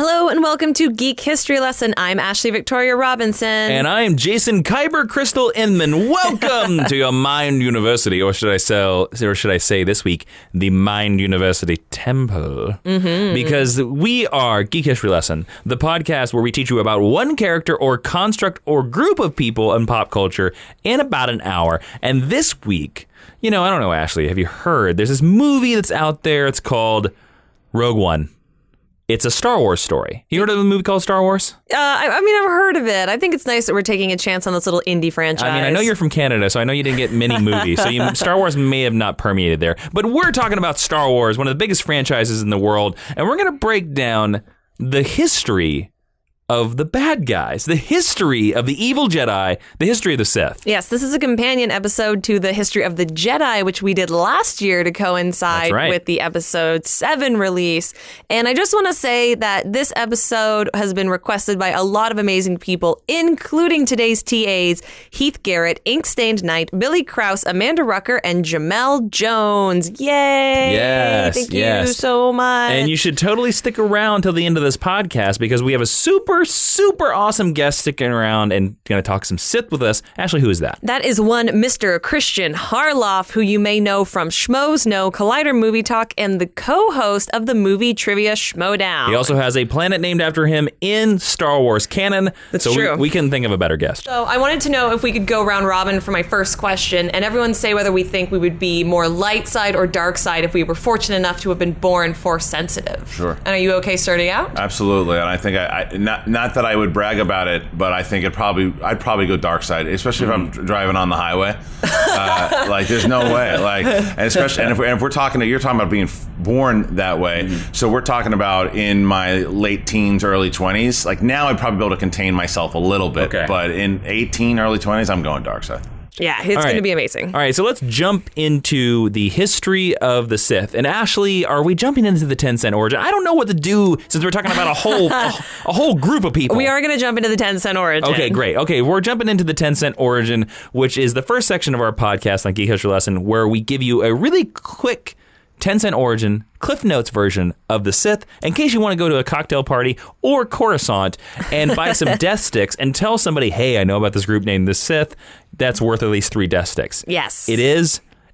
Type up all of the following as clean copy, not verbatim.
Hello and welcome to Geek History Lesson. I'm Ashley Victoria Robinson. And I'm Jason Kyber Crystal Inman. Welcome to your Mind University, or should I say this week, the Mind University Temple. Because we are Geek History Lesson, the podcast where we teach you about one character or construct or group of people in pop culture in about an hour. And this week, I don't know, Ashley, have you heard? There's this movie that's out there. It's called Rogue One. It's a Star Wars story. You heard of a movie called Star Wars? I've heard of it. I think it's nice that we're taking a chance on this little indie franchise. I know you're from Canada, so I know you didn't get many movies. So Star Wars may have not permeated there. But we're talking about Star Wars, one of the biggest franchises in the world. And we're going to break down the history of the bad guys, the history of the evil Jedi, the history of the Sith. Yes, this is a companion episode to the history of the Jedi, which we did last year to coincide with the episode 7 release. And I just want to say that this episode has been requested by a lot of amazing people, including today's TAs, Heath Garrett, Ink-Stained Knight, Billy Krause, Amanda Rucker, and Jamel Jones. Yay! Yes, Thank you so much. And you should totally stick around till the end of this podcast because we have a super awesome guest sticking around and going to talk some Sith with us. Ashley, who is that? That is one Mr. Kristian Harloff, who you may know from Schmoes, Collider Movie Talk, and the co-host of the movie Trivia Schmoedown. He also has a planet named after him in Star Wars canon. That's true. We couldn't think of a better guest. So I wanted to know if we could go round robin for my first question, and everyone say whether we think we would be more light side or dark side if we were fortunate enough to have been born Force sensitive. Sure. And are you okay starting out? Absolutely. And I think not that I would brag about it, but I think I'd probably go dark side, especially if I'm driving on the highway. There's no way. And if we're talking, you're talking about being born that way. So we're talking about in my late teens, early 20s. Now I'd probably be able to contain myself a little bit, but in 18, early 20s, I'm going dark side. Yeah, it's going to be amazing. All right, so let's jump into the history of the Sith. And Ashley, are we jumping into the 10-cent origin? I don't know what to do since we're talking about a whole group of people. We are going to jump into the 10-cent origin. Okay, great. Okay, we're jumping into the 10-cent origin, which is the first section of our podcast on Geek History Lesson, where we give you a really quick 10-cent origin, Cliff Notes version of the Sith, in case you want to go to a cocktail party or Coruscant and buy some death sticks and tell somebody, hey, I know about this group named the Sith, that's worth at least 3 death sticks. Yes.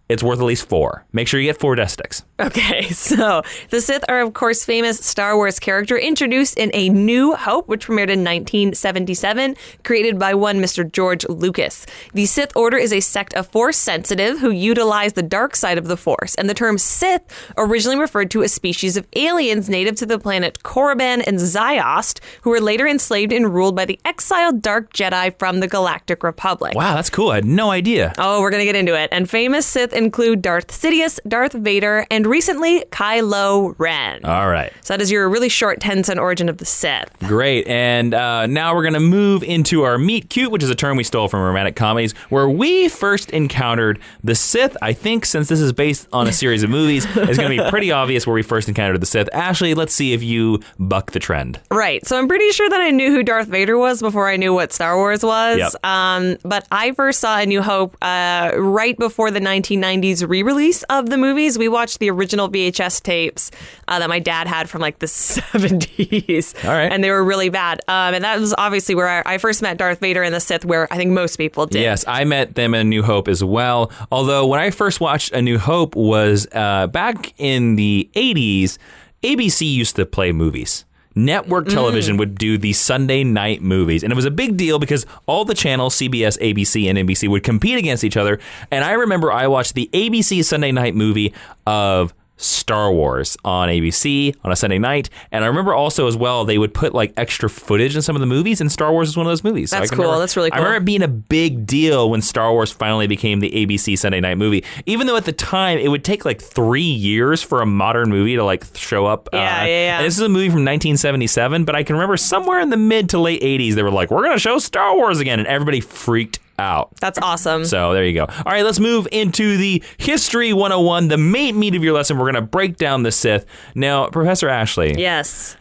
It's worth at least 4. Make sure you get 4 death sticks. Okay, so the Sith are, of course, famous Star Wars character introduced in A New Hope, which premiered in 1977, created by one Mr. George Lucas. The Sith Order is a sect of Force sensitive who utilize the dark side of the Force, and the term Sith originally referred to a species of aliens native to the planet Korriban and Ziost, who were later enslaved and ruled by the exiled Dark Jedi from the Galactic Republic. Wow, that's cool. I had no idea. Oh, we're going to get into it. And famous Sith include Darth Sidious, Darth Vader, and recently Kylo Ren. All right. So that is your really short 10-cent origin of the Sith. Great. And now we're going to move into our meet cute, which is a term we stole from romantic comedies, where we first encountered the Sith. I think since this is based on a series of movies, it's going to be pretty obvious where we first encountered the Sith. Ashley, let's see if you buck the trend. Right. So I'm pretty sure that I knew who Darth Vader was before I knew what Star Wars was. Yep. But I first saw A New Hope right before the 1990s re-release of the movies. We watched the original VHS tapes that my dad had from the 70s. All right. And they were really bad. And that was obviously where I first met Darth Vader and the Sith, where I think most people did. Yes, I met them in A New Hope as well. Although when I first watched A New Hope was back in the 80s, ABC used to play movies. Network television would do the Sunday night movies. And it was a big deal because all the channels, CBS, ABC, and NBC, would compete against each other. And I remember I watched the ABC Sunday night movie of Star Wars on ABC on a Sunday night. And I remember also as well, they would put extra footage in some of the movies, and Star Wars was one of those movies. That's cool. That's really cool. I remember it being a big deal when Star Wars finally became the ABC Sunday night movie, even though at the time it would take 3 years for a modern movie to show up. Yeah. And this is a movie from 1977, but I can remember somewhere in the mid to late 80s, they were like, we're going to show Star Wars again. And everybody freaked out. That's awesome. So there you go. All right, let's move into the History 101, the main meat of your lesson. We're going to break down the Sith. Now, Professor Ashley. Yes.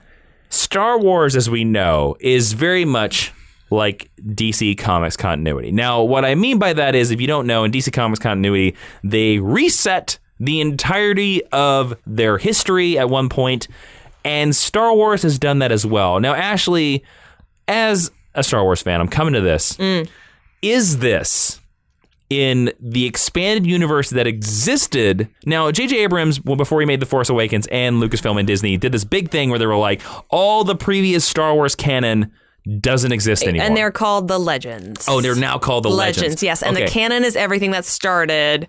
Star Wars, as we know, is very much like DC Comics continuity. Now, what I mean by that is, if you don't know, in DC Comics continuity, they reset the entirety of their history at one point And Star Wars has done that as well. Now, Ashley, as a Star Wars fan, I'm coming to this. Is this in the expanded universe that existed? Now, J.J. Abrams, before he made The Force Awakens and Lucasfilm and Disney, did this big thing where they were like, all the previous Star Wars canon doesn't exist anymore. And they're called the Legends. Oh, they're now called the Legends. Yes. And the canon is everything that started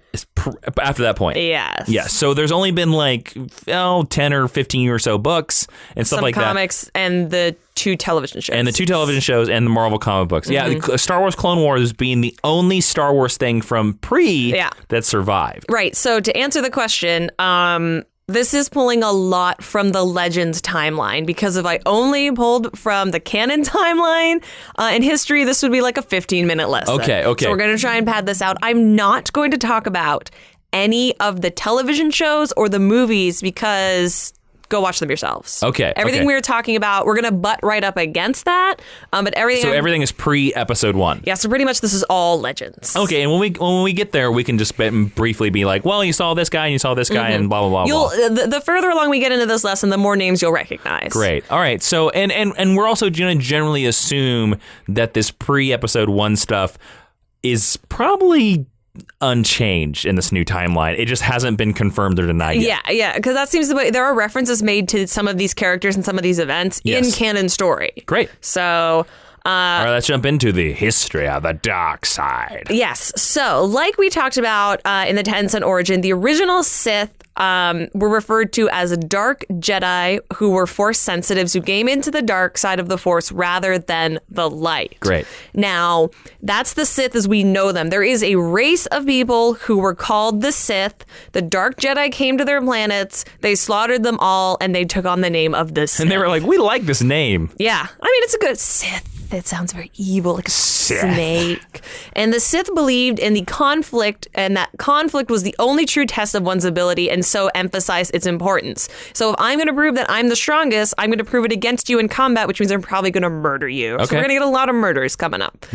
after that point. Yes. Yes. So there's only been 10 or 15 or so books and stuff like that. Some comics and the 2 television shows. And the 2 television shows and the Marvel comic books. Yeah, the Star Wars Clone Wars being the only Star Wars thing from that survived. Right. So to answer the question, this is pulling a lot from the Legends timeline, because if I only pulled from the canon timeline in history, this would be like a 15-minute lesson. Okay. So we're going to try and pad this out. I'm not going to talk about any of the television shows or the movies, because go watch them yourselves. Okay. Everything we were talking about, we're going to butt right up against that. But everything. So everything is pre-episode 1. Yeah. So pretty much this is all Legends. Okay. And when we get there, we can just briefly be like, well, you saw this guy and you saw this guy and blah blah blah. The further along we get into this lesson, the more names you'll recognize. Great. All right. So and we're also going to generally assume that this pre-episode 1 stuff is probably unchanged in this new timeline. It just hasn't been confirmed or denied yet. Yeah, because that seems the way. There are references made to some of these characters and some of these events in canon story. Great. So all right, let's jump into the history of the dark side. Yes. So, like we talked about in the Tencent origin, the original Sith were referred to as Dark Jedi, who were Force sensitives who came into the dark side of the Force rather than the light. Great. Now, that's the Sith as we know them. There is a race of people who were called the Sith. The Dark Jedi came to their planets, they slaughtered them all, and they took on the name of the Sith. And they were like, we like this name. Yeah. I mean, it's a good Sith. It sounds very evil, like a snake. And the Sith believed in the conflict, and that conflict was the only true test of one's ability, and so emphasized its importance. So if I'm going to prove that I'm the strongest, I'm going to prove it against you in combat, which means I'm probably going to murder you. Okay. So we're going to get a lot of murders coming up.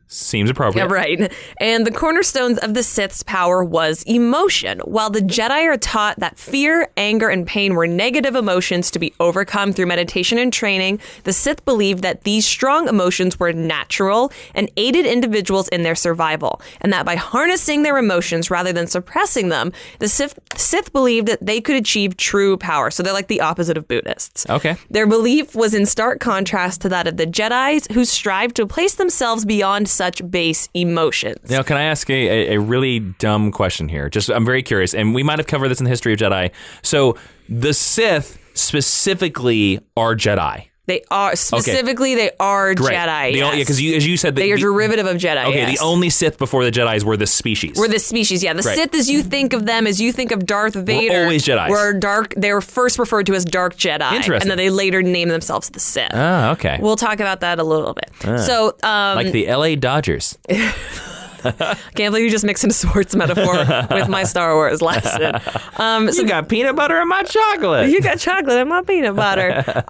Seems appropriate. Yeah, right. And the cornerstones of the Sith's power was emotion. While the Jedi are taught that fear, anger, and pain were negative emotions to be overcome through meditation and training, the Sith believed that these strong emotions were natural and aided individuals in their survival, and that by harnessing their emotions rather than suppressing them, the Sith believed that they could achieve true power. So they're like the opposite of Buddhists. Okay. Their belief was in stark contrast to that of the Jedis, who strived to place themselves beyond such base emotions. Now, can I ask a really dumb question here? I'm very curious, and we might have covered this in the history of Jedi. So the Sith specifically are Jedi. They are specifically they are Great. Jedi. Yeah, because as you said, they are derivative of Jedi. Okay, yes. The only Sith before the Jedis were the species. Were the species, yeah. The Right. Sith, as you think of them, as you think of Darth Vader, were always Jedis. They were first referred to as Dark Jedi, Interesting. and then they later named themselves the Sith. Ah, okay. We'll talk about that a little bit. So, like the LA Dodgers. Can't believe you just mixed in a sports metaphor with my Star Wars lesson. You got peanut butter in my chocolate. You got chocolate in my peanut butter.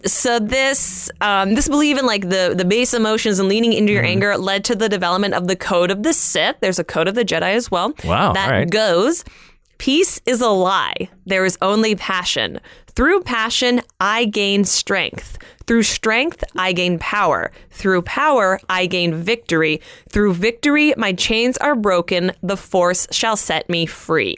So this belief in like the base emotions and leaning into your anger led to the development of the Code of the Sith. There's a Code of the Jedi as well. Wow. That all right. goes, peace is a lie. There is only passion. Through passion, I gain strength. Through strength, I gain power. Through power, I gain victory. Through victory, my chains are broken. The Force shall set me free.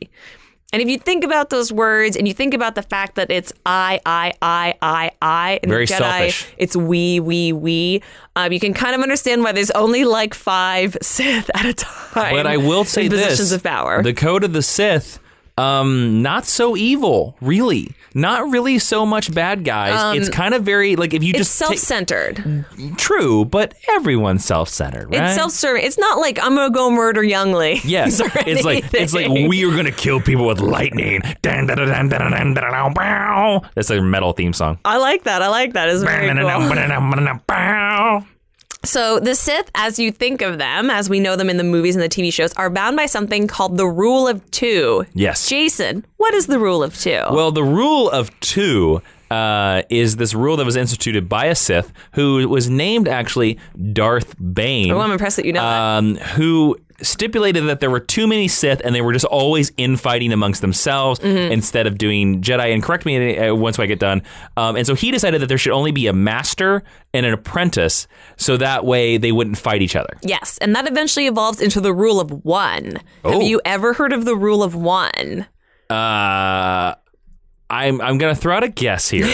And if you think about those words and you think about the fact that it's I, and very the Jedi, selfish. It's we, you can kind of understand why there's only like 5 Sith at a time. But I will say in this. Positions of power. The Code of the Sith, not so evil, really. Not really so much bad guys. It's kind of very, like, if you it's just self-centered. True, but everyone's self-centered, right? It's self-serving. It's not like I'm gonna go murder youngly. Yes, it's like we are gonna kill people with lightning. That's a metal theme song. I like that. It's very cool. So the Sith, as you think of them, as we know them in the movies and the TV shows, are bound by something called the Rule of Two. Yes. Jason, what is the Rule of Two? Well, the Rule of Two is this rule that was instituted by a Sith who was named actually Darth Bane. Oh, I'm impressed that you know that. Who stipulated that there were too many Sith and they were just always infighting amongst themselves instead of doing Jedi. And correct me once I get done. And so he decided that there should only be a master and an apprentice, so that way they wouldn't fight each other. Yes, and that eventually evolves into the rule of one. Have you ever heard of the rule of one? I'm going to throw out a guess here.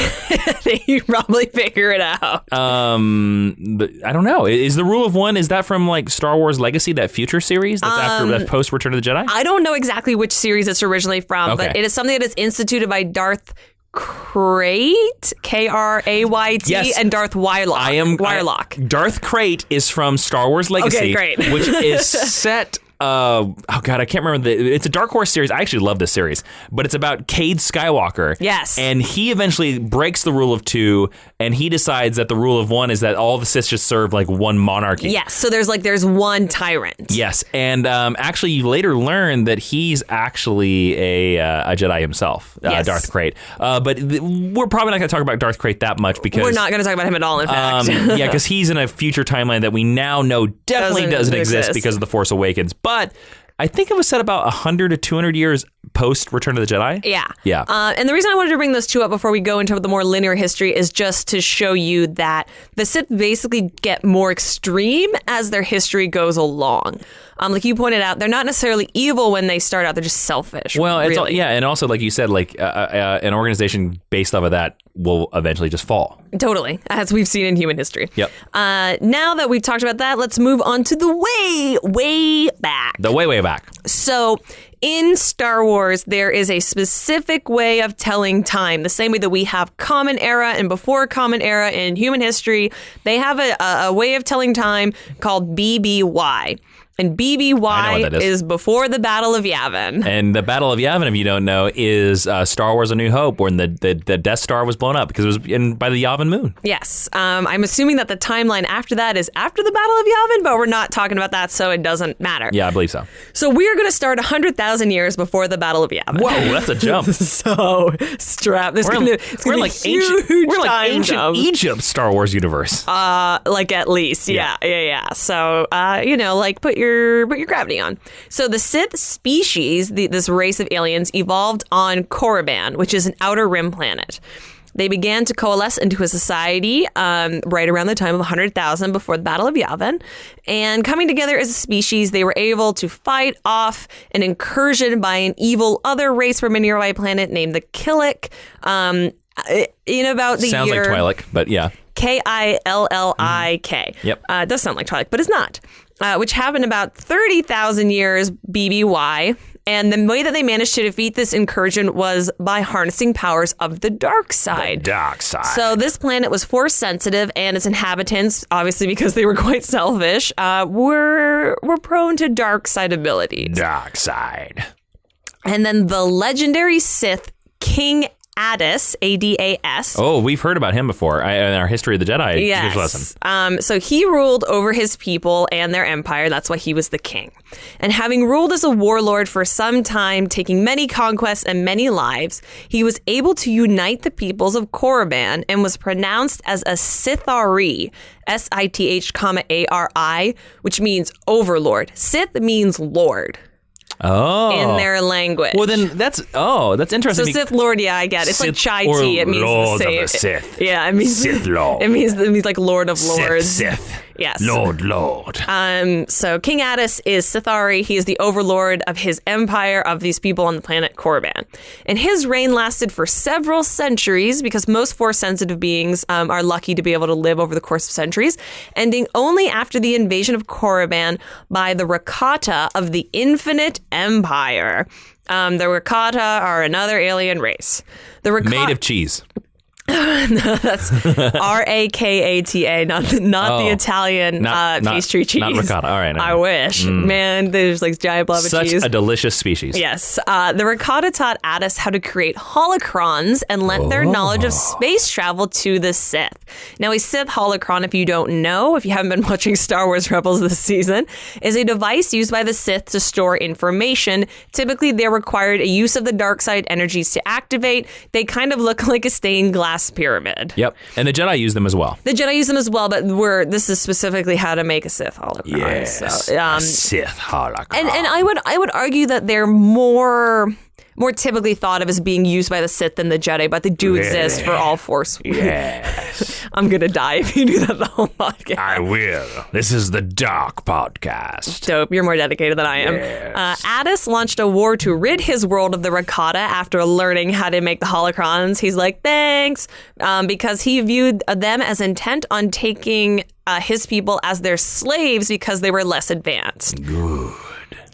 You probably figure it out. I don't know. Is the Rule of One, is that from like Star Wars Legacy, that future series that's after that post Return of the Jedi? I don't know exactly which series it's originally from, but it is something that is instituted by Darth Krayt, Krayt, yes. and Darth Wirelock. Darth Krayt is from Star Wars Legacy, great. which is set. Oh God, I can't remember. It's a Dark Horse series. I actually love this series, but it's about Cade Skywalker. Yes, and he eventually breaks the rule of two, and he decides that the rule of one is that all the Sith just serve like one monarchy. Yes, so there's one tyrant. Yes, and actually, you later learn that he's actually a Jedi himself, Darth Krayt. But we're probably not going to talk about Darth Krayt that much because we're not going to talk about him at all. In fact, yeah, because he's in a future timeline that we now know definitely doesn't exist because of the Force Awakens. But I think it was set about 100 to 200 years post Return of the Jedi. Yeah. And the reason I wanted to bring those two up before we go into the more linear history is just to show you that the Sith basically get more extreme as their history goes along. Like you pointed out, they're not necessarily evil when they start out. They're just selfish. Well, it's really. And also, like you said, like an organization based off of that will eventually just fall. Totally, as we've seen in human history. Yep. Now that we've talked about that, let's move on to the way back. The way back. So in Star Wars, there is a specific way of telling time. The same way that we have Common Era and before Common Era in human history, they have a way of telling time called BBY. And BBY is before the Battle of Yavin. And the Battle of Yavin, if you don't know, is Star Wars A New Hope, when the Death Star was blown up because it was by the Yavin moon. Yes. I'm assuming that the timeline after that is after the Battle of Yavin, but we're not talking about that, so it doesn't matter. Yeah, I believe so. So we are going to start 100,000 years before the Battle of Yavin. Whoa, that's a jump. So strap. We're like ancient Egypt Star Wars universe. Like at least, yeah. So like put your gravity on. So the Sith species, this race of aliens, evolved on Korriban, which is an outer rim planet. They began to coalesce into a society right around the time of 100,000 before the Battle of Yavin. And coming together as a species, they were able to fight off an incursion by an evil other race from a nearby planet named the Killik in about the Sounds year... like Twi'lek, but yeah. Killik. Yep. It does sound like Twi'lek, but it's not. Which happened about 30,000 years BBY. And the way that they managed to defeat this incursion was by harnessing powers of the dark side. The dark side. So this planet was force sensitive, and its inhabitants, obviously because they were quite selfish, were prone to dark side abilities. Dark side. And then the legendary Sith King Adas, A-D-A-S. Oh, we've heard about him before in our History of the Jedi yes. lesson. So he ruled over his people and their empire. That's why he was the king. And having ruled as a warlord for some time, taking many conquests and many lives, he was able to unite the peoples of Korriban and was pronounced as a Sithari, S-I-T-H, A-R-I, which means overlord. Sith means lord. Oh. In their language. Well, then that's interesting. So Sith Lord, yeah, I get it. It's Sith like chai tea. It means Lords the same. Of the Sith. Yeah, it means Sith Lord. It means like Lord of Lords. Sith. Yes. Lord. So King Adas is Sithari. He is the overlord of his empire of these people on the planet Korriban. And his reign lasted for several centuries because most force-sensitive beings are lucky to be able to live over the course of centuries, ending only after the invasion of Korriban by the Rakata of the Infinite Empire. The Rakata are another alien race. Made of cheese. That's R-A-K-A-T-A, not the Italian pastry cheese. Not ricotta. All right. I wish. Man, there's like giant blob of cheese. Such a delicious species. Yes. The ricotta taught Adas how to create holocrons and lent their knowledge of space travel to the Sith. Now, a Sith holocron, if you don't know, if you haven't been watching Star Wars Rebels this season, is a device used by the Sith to store information. Typically, they're required a use of the dark side energies to activate. They kind of look like a stained glass glass pyramid. Yep. And the Jedi use them as well. The Jedi use them as well, but this is specifically how to make a Sith holocron. Yes. So, Sith holocron. and I would argue that they're more typically thought of as being used by the Sith than the Jedi, but they do exist for all Force. Yes. I'm going to die if you do that the whole podcast. I will. This is the Dark Podcast. Dope. You're more dedicated than I am. Yes. Addis launched a war to rid his world of the Rakata after learning how to make the holocrons. He's like, thanks, because he viewed them as intent on taking his people as their slaves because they were less advanced. Good.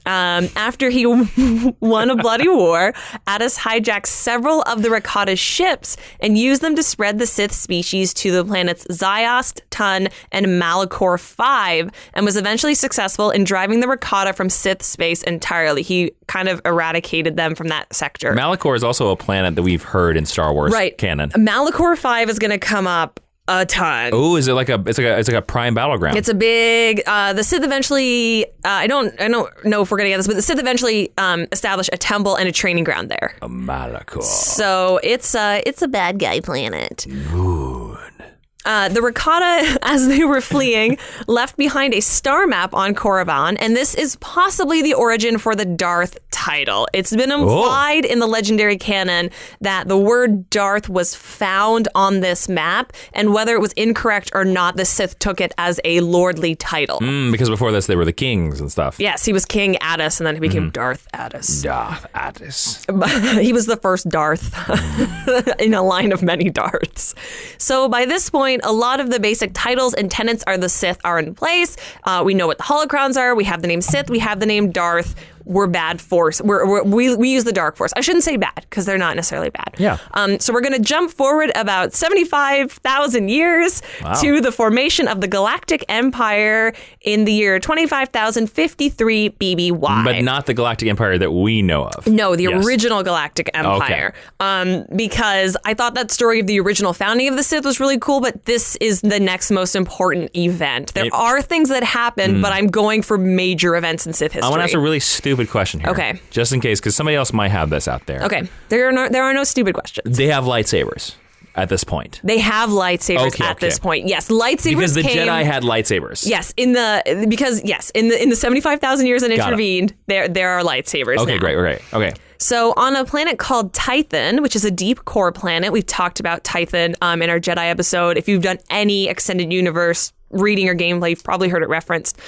After he won a bloody war, Addis hijacked several of the Rakata's ships and used them to spread the Sith species to the planets Ziost, Tun, and Malachor 5, and was eventually successful in driving the Rakata from Sith space entirely. He kind of eradicated them from that sector. Malachor is also a planet that we've heard in Star Wars canon. Malachor 5 is going to come up a ton. Oh, is it like it's like a prime battleground? It's a big. The Sith eventually. I don't know if we're gonna get this, but the Sith eventually established a temple and a training ground there. A Malachor. So it's a bad guy planet. Good. The Rakata, as they were fleeing, left behind a star map on Korriban, and this is possibly the origin for the Darth title. It's been implied in the legendary canon that the word Darth was found on this map, and whether it was incorrect or not, the Sith took it as a lordly title. Because before this, they were the kings and stuff. Yes, he was King Addis, and then he became Darth Addis. Darth Addis. He was the first Darth in a line of many Darths. So by this point, a lot of the basic titles and tenets are the Sith are in place. We know what the Holocrons are. We have the name Sith. We have the name Darth. We're bad force. We use the dark force. I shouldn't say bad because they're not necessarily bad. Yeah. So we're going to jump forward about 75,000 years to the formation of the Galactic Empire in the year 25,053 BBY. But not the Galactic Empire that we know of. No, the original Galactic Empire. Okay. Because I thought that story of the original founding of the Sith was really cool, but this is the next most important event. There are things that happened, but I'm going for major events in Sith history. I want to ask a really stupid question here. Okay. Just in case, because somebody else might have this out there. Okay. There are no stupid questions. They have lightsabers at this point. They have lightsabers at this point. Yes, lightsabers because the Jedi had lightsabers. Yes, in the 75,000 years that intervened, there are lightsabers. Okay, now. great. Okay. So on a planet called Tython, which is a deep core planet, we've talked about Tython in our Jedi episode. If you've done any extended universe reading or gameplay, you've probably heard it referenced.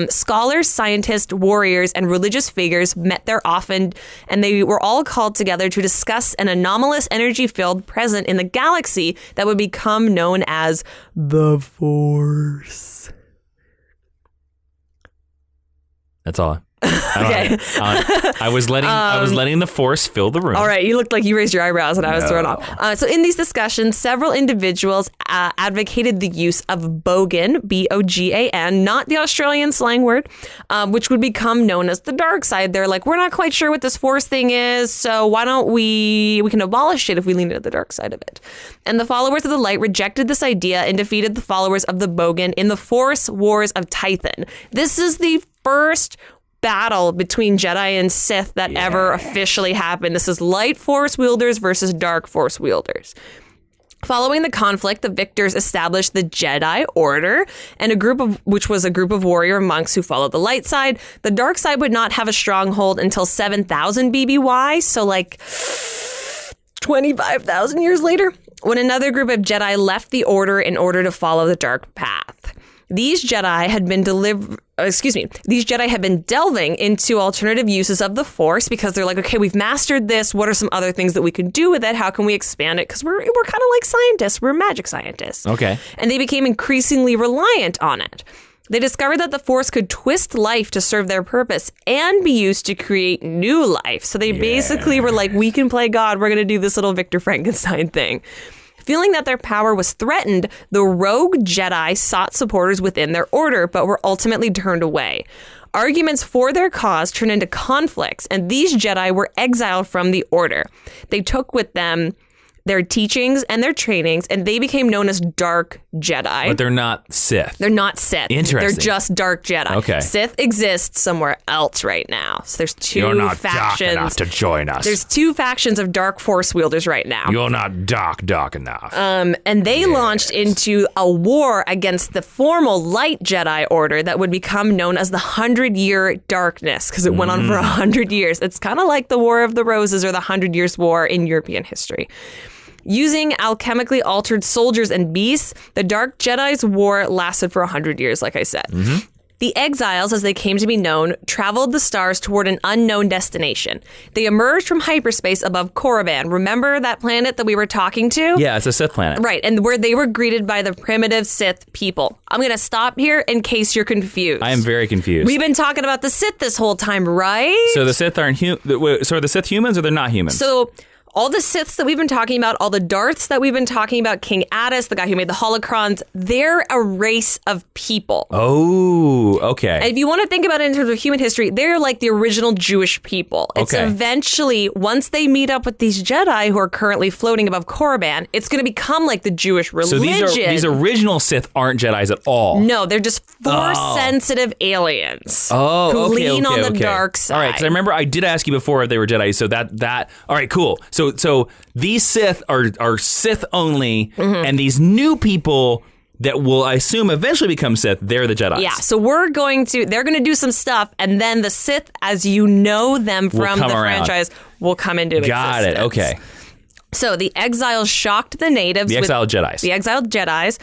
Scholars, scientists, warriors, and religious figures met there often, and they were all called together to discuss an anomalous energy field present in the galaxy that would become known as the Force. That's all. Okay. I was letting the Force fill the room. All right, you looked like you raised your eyebrows and I was thrown off. So in these discussions, several individuals advocated the use of Bogan, B-O-G-A-N, not the Australian slang word, which would become known as the dark side. They're like, we're not quite sure what this Force thing is, so why don't we can abolish it if we lean into the dark side of it. And the followers of the light rejected this idea and defeated the followers of the Bogan in the Force Wars of Tython. This is the first battle between Jedi and Sith that ever officially happened. This is light force wielders versus dark force wielders. Following the conflict, the victors established the Jedi Order, and which was a group of warrior monks who followed the light side. The dark side would not have a stronghold until 7,000 BBY, so like 25,000 years later, when another group of Jedi left the Order in order to follow the dark path. These Jedi had been delving into alternative uses of the Force because they're like, okay, we've mastered this. What are some other things that we can do with it? How can we expand it? Because we're kind of like scientists. We're magic scientists. Okay. And they became increasingly reliant on it. They discovered that the Force could twist life to serve their purpose and be used to create new life. So they basically were like, we can play God. We're going to do this little Victor Frankenstein thing. Feeling that their power was threatened, the rogue Jedi sought supporters within their order, but were ultimately turned away. Arguments for their cause turned into conflicts, and these Jedi were exiled from the order. They took with them their teachings and their trainings, and they became known as Dark Jedi. But they're not Sith. They're not Sith. Interesting. They're just Dark Jedi. Okay. Sith exists somewhere else right now. So there's two You're not factions. dark enough to join us. There's two factions of Dark Force wielders right now. You're not dark enough. And they launched into a war against the formal Light Jedi Order that would become known as the 100-Year Darkness, because it went on for 100 years. It's kind of like the War of the Roses or the 100 Years' War in European history. Using alchemically altered soldiers and beasts, the Dark Jedi's war lasted for 100 years, like I said. The Exiles, as they came to be known, traveled the stars toward an unknown destination. They emerged from hyperspace above Korriban. Remember that planet that we were talking to? Yeah, it's a Sith planet. Right, and where they were greeted by the primitive Sith people. I'm going to stop here in case you're confused. I am very confused. We've been talking about the Sith this whole time, right? So the Sith aren't so are the Sith humans or they're not humans? So all the Siths that we've been talking about, all the Darths that we've been talking about, King Addis, the guy who made the Holocrons, they're a race of people. Oh, okay. And if you want to think about it in terms of human history, they're like the original Jewish people. It's Okay. eventually, once they meet up with these Jedi who are currently floating above Korriban, it's going to become like the Jewish religion. So these original Sith aren't Jedis at all. No, they're just Force-sensitive aliens Oh, who okay, lean okay, on the okay. dark side. All right, because I remember I did ask you before if they were Jedi. So that. All right, cool. So these Sith are Sith only, and these new people that will, I assume, eventually become Sith, they're the Jedi. Yeah, so they're going to do some stuff, and then the Sith, as you know them from the franchise, will come into existence. Got it. Okay. So the exiles shocked the natives. The exiled Jedis. The exiled Jedis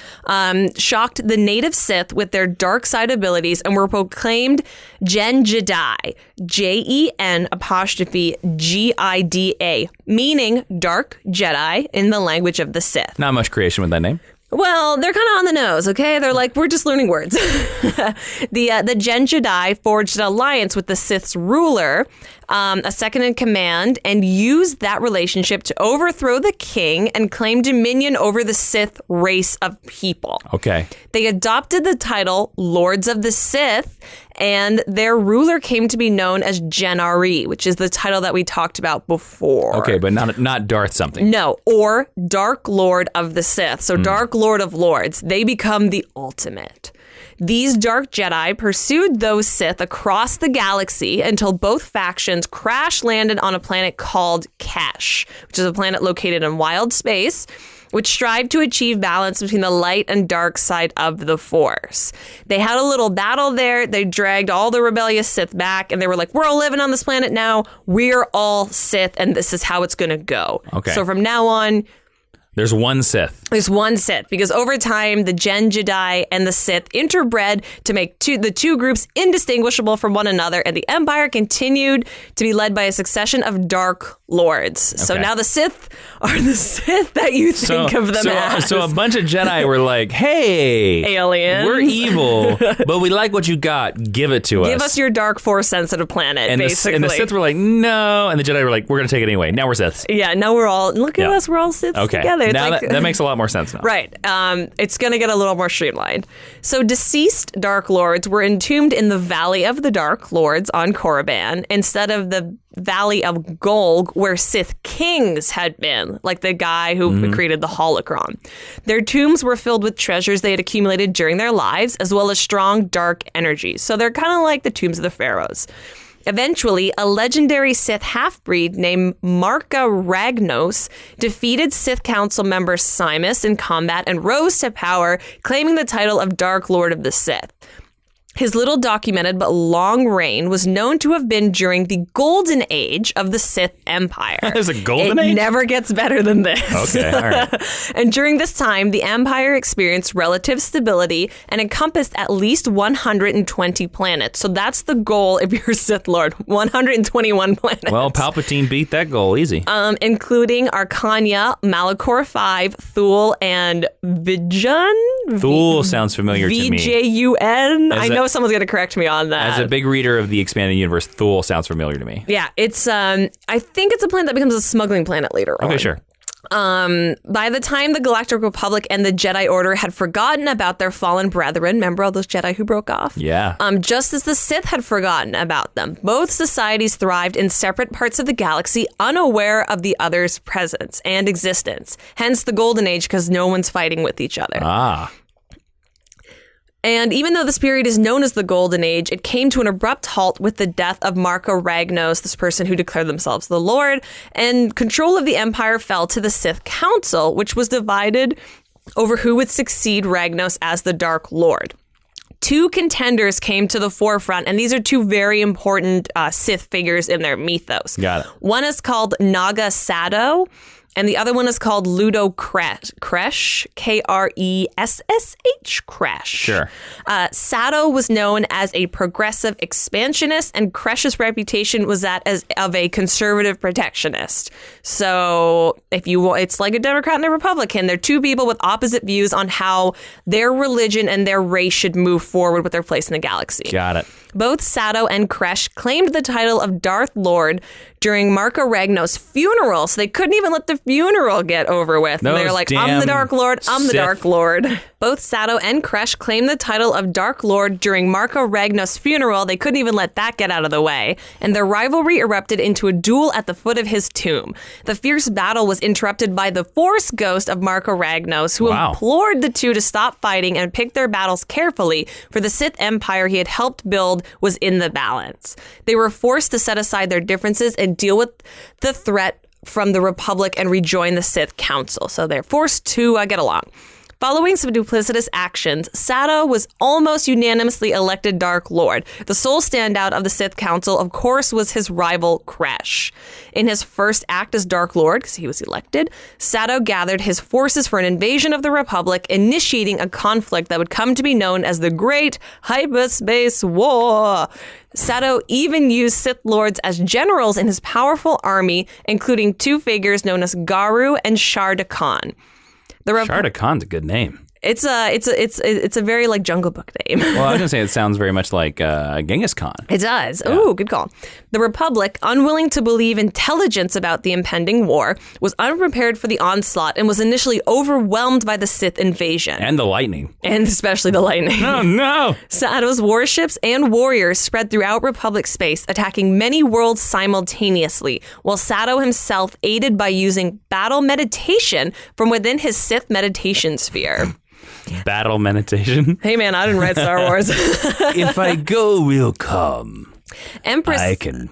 shocked the native Sith with their dark side abilities and were proclaimed Gen Jedi, JEN''Gida, meaning Dark Jedi in the language of the Sith. Not much creation with that name. Well, they're kind of on the nose, okay? They're like, we're just learning words. The Gen Jedi forged an alliance with the Sith's ruler, a second in command, and used that relationship to overthrow the king and claim dominion over the Sith race of people. Okay. They adopted the title Lords of the Sith, and their ruler came to be known as Genari, which is the title that we talked about before. Okay, but not Darth something. No, or Dark Lord of the Sith. So Dark Lord of Lords. They become the ultimate. These Dark Jedi pursued those Sith across the galaxy until both factions crash landed on a planet called Kesh, which is a planet located in wild space, which strived to achieve balance between the light and dark side of the Force. They had a little battle there. They dragged all the rebellious Sith back, and they were like, we're all living on this planet now. We're all Sith, and this is how it's going to go. Okay. So from now on, there's one Sith. there's one Sith, because over time, the Gen Jedi and the Sith interbred to make the two groups indistinguishable from one another, and the Empire continued to be led by a succession of Dark Lords. So Okay. now the Sith are the Sith that you think of them as. So a bunch of Jedi were like, hey, Aliens. we're evil, but we like what you got. Give it to us. Give us your dark Force sensitive planet, and basically. the Sith were like, no. And the Jedi were like, we're going to take it anyway. Now we're Siths. Yeah, now we're all, look at Yeah. us, we're all Siths Okay. together. It's Now like, that makes a lot more sense now. Right. It's going to get a little more streamlined. So deceased Dark Lords were entombed in the Valley of the Dark Lords on Korriban instead of the Valley of Golg, where Sith kings had been, like the guy who created the holocron. Their tombs were filled with treasures they had accumulated during their lives, as well as strong dark energies. So they're kind of like the tombs of the pharaohs. Eventually, a legendary Sith half-breed named Marka Ragnos defeated Sith Council member Simus in combat and rose to power, claiming the title of Dark Lord of the Sith. His little documented but long reign was known to have been during the golden age of the Sith Empire. There's a golden age? age? It never gets better than this. Okay, all right. And during this time, the Empire experienced relative stability and encompassed at least 120 planets. So that's the goal if you're a Sith Lord, 121 planets. Well, Palpatine beat that goal easy. Including Arcania, Malachor 5, Thule, and Vijun? Thule sounds familiar to me. VJUN? As I know someone's going to correct me on that. As a big reader of the expanded universe, Thule sounds familiar to me. Yeah, it's I think it's a planet that becomes a smuggling planet later on. Okay, sure. By the time the Galactic Republic and the Jedi Order had forgotten about their fallen brethren, remember all those Jedi who broke off? Yeah. Just as the Sith had forgotten about them, both societies thrived in separate parts of the galaxy, unaware of the other's presence and existence. Hence the Golden Age, because no one's fighting with each other. Ah. And even though this period is known as the Golden Age, it came to an abrupt halt with the death of Marco Ragnos, this person who declared themselves the Lord, and control of the Empire fell to the Sith Council, which was divided over who would succeed Ragnos as the Dark Lord. Two contenders came to the forefront, and these are two very important Sith figures in their mythos. Got it. One is called Naga Sato, and the other one is called Ludo Kresh, K-R-E-S-S-H, Kresh. Sure. Sato was known as a progressive expansionist, and Kresh's reputation was that of a conservative protectionist. So it's like a Democrat and a Republican. They're two people with opposite views on how their religion and their race should move forward with their place in the galaxy. Got it. Both Sato and Kresh claimed the title of Darth Lord during Marco Ragnos' funeral, so they couldn't even let the funeral get over with. And they're like, I'm the Dark Lord, I'm the Sith. Dark Lord. Both Sato and Kresh claimed the title of Dark Lord during Marco Ragnos' funeral. They couldn't even let that get out of the way, and their rivalry erupted into a duel at the foot of his tomb. The fierce battle was interrupted by the Force ghost of Marco Ragnos, who implored the two to stop fighting and pick their battles carefully, for the Sith Empire he had helped build was in the balance. They were forced to set aside their differences and deal with the threat from the Republic and rejoin the Sith Council. So they're forced to get along. Following some duplicitous actions, Sato was almost unanimously elected Dark Lord. The sole standout of the Sith Council, of course, was his rival Kresh. In his first act as Dark Lord, because he was elected, Sato gathered his forces for an invasion of the Republic, initiating a conflict that would come to be known as the Great Hyperspace War. Sato even used Sith Lords as generals in his powerful army, including two figures known as Garu and Sharda Khan. Sharda Khan's a good name. It's a very like Jungle Book name. Well, I was gonna say it sounds very much like Genghis Khan. It does. Yeah. Ooh, good call. The Republic, unwilling to believe intelligence about the impending war, was unprepared for the onslaught and was initially overwhelmed by the Sith invasion. And the lightning. And especially the lightning. Oh, no! Sato's warships and warriors spread throughout Republic space, attacking many worlds simultaneously, while Sato himself aided by using battle meditation from within his Sith meditation sphere. Battle meditation. Hey man, I didn't write Star Wars. If I go, we'll come. Empress, I can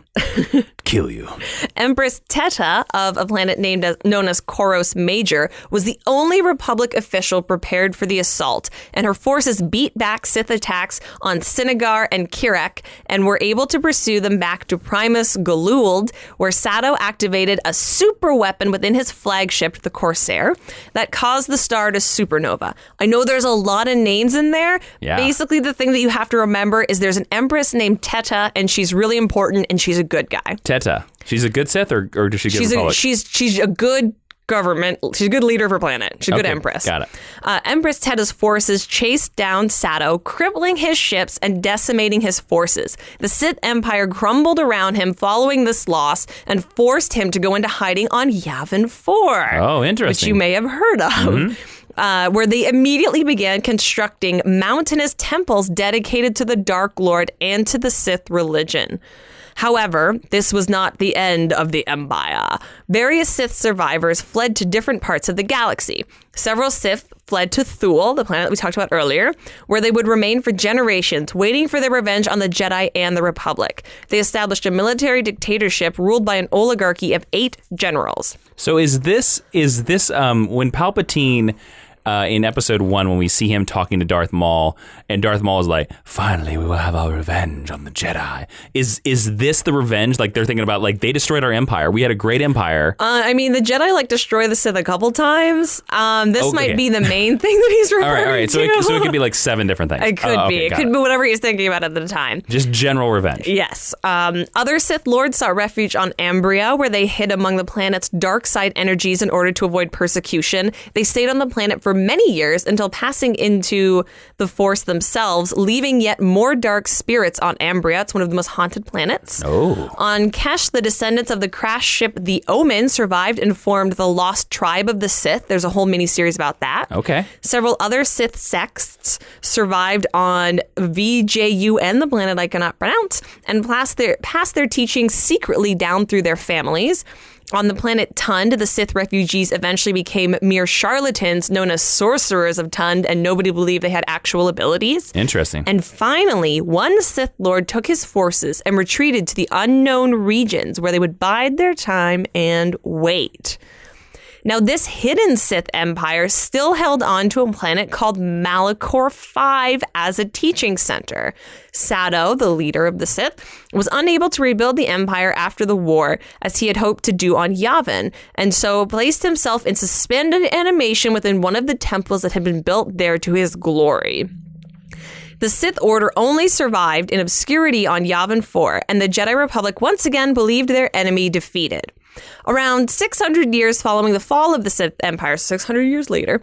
kill you. Empress Teta of a planet known as Koros Major was the only Republic official prepared for the assault, and her forces beat back Sith attacks on Sinagar and Kirek and were able to pursue them back to Primus Galuld, where Sato activated a super weapon within his flagship, the Corsair, that caused the star to supernova. I know there's a lot of names in there. Yeah. Basically, the thing that you have to remember is there's an Empress named Teta, and she's really important, and she's a good guy. Teta. She's a good Sith, or does she get Republic? She's a good government. She's a good leader of her planet. She's a good Empress. Got it. Empress Teta's forces chased down Sato, crippling his ships and decimating his forces. The Sith Empire crumbled around him following this loss and forced him to go into hiding on Yavin 4. Oh, interesting. Which you may have heard of. Mm-hmm. Where they immediately began constructing mountainous temples dedicated to the Dark Lord and to the Sith religion. However, this was not the end of the Empire. Various Sith survivors fled to different parts of the galaxy. Several Sith fled to Thule, the planet we talked about earlier, where they would remain for generations, waiting for their revenge on the Jedi and the Republic. They established a military dictatorship ruled by an oligarchy of 8 generals. So is this when Palpatine in episode 1, when we see him talking to Darth Maul, and Darth Maul is like, finally we will have our revenge on the Jedi. Is this the revenge? Like, they're thinking about, like, they destroyed our empire. We had a great empire. I mean, the Jedi destroy the Sith a couple times. This might be the main thing that he's referring all right. So it could be like 7 different things. It could be. It could be whatever he's thinking about at the time. Just general revenge. Yes. Other Sith Lords sought refuge on Ambria, where they hid among the planet's dark side energies in order to avoid persecution. They stayed on the planet for for many years until passing into the Force themselves, leaving yet more dark spirits on Ambria. It's one of the most haunted planets. Oh. On Kesh, the descendants of the crashed ship The Omen survived and formed the Lost Tribe of the Sith. There's a whole mini-series about that. Okay. Several other Sith sects survived on VJUN, the planet I cannot pronounce, and passed their teachings secretly down through their families. On the planet Tund, the Sith refugees eventually became mere charlatans known as sorcerers of Tund, and nobody believed they had actual abilities. Interesting. And finally, one Sith Lord took his forces and retreated to the unknown regions where they would bide their time and wait. Now, this hidden Sith Empire still held on to a planet called Malachor V as a teaching center. Sato, the leader of the Sith, was unable to rebuild the Empire after the war, as he had hoped to do on Yavin, and so placed himself in suspended animation within one of the temples that had been built there to his glory. The Sith Order only survived in obscurity on Yavin 4, and the Jedi Republic once again believed their enemy defeated. Around 600 years following the fall of the Sith Empire, 600 years later,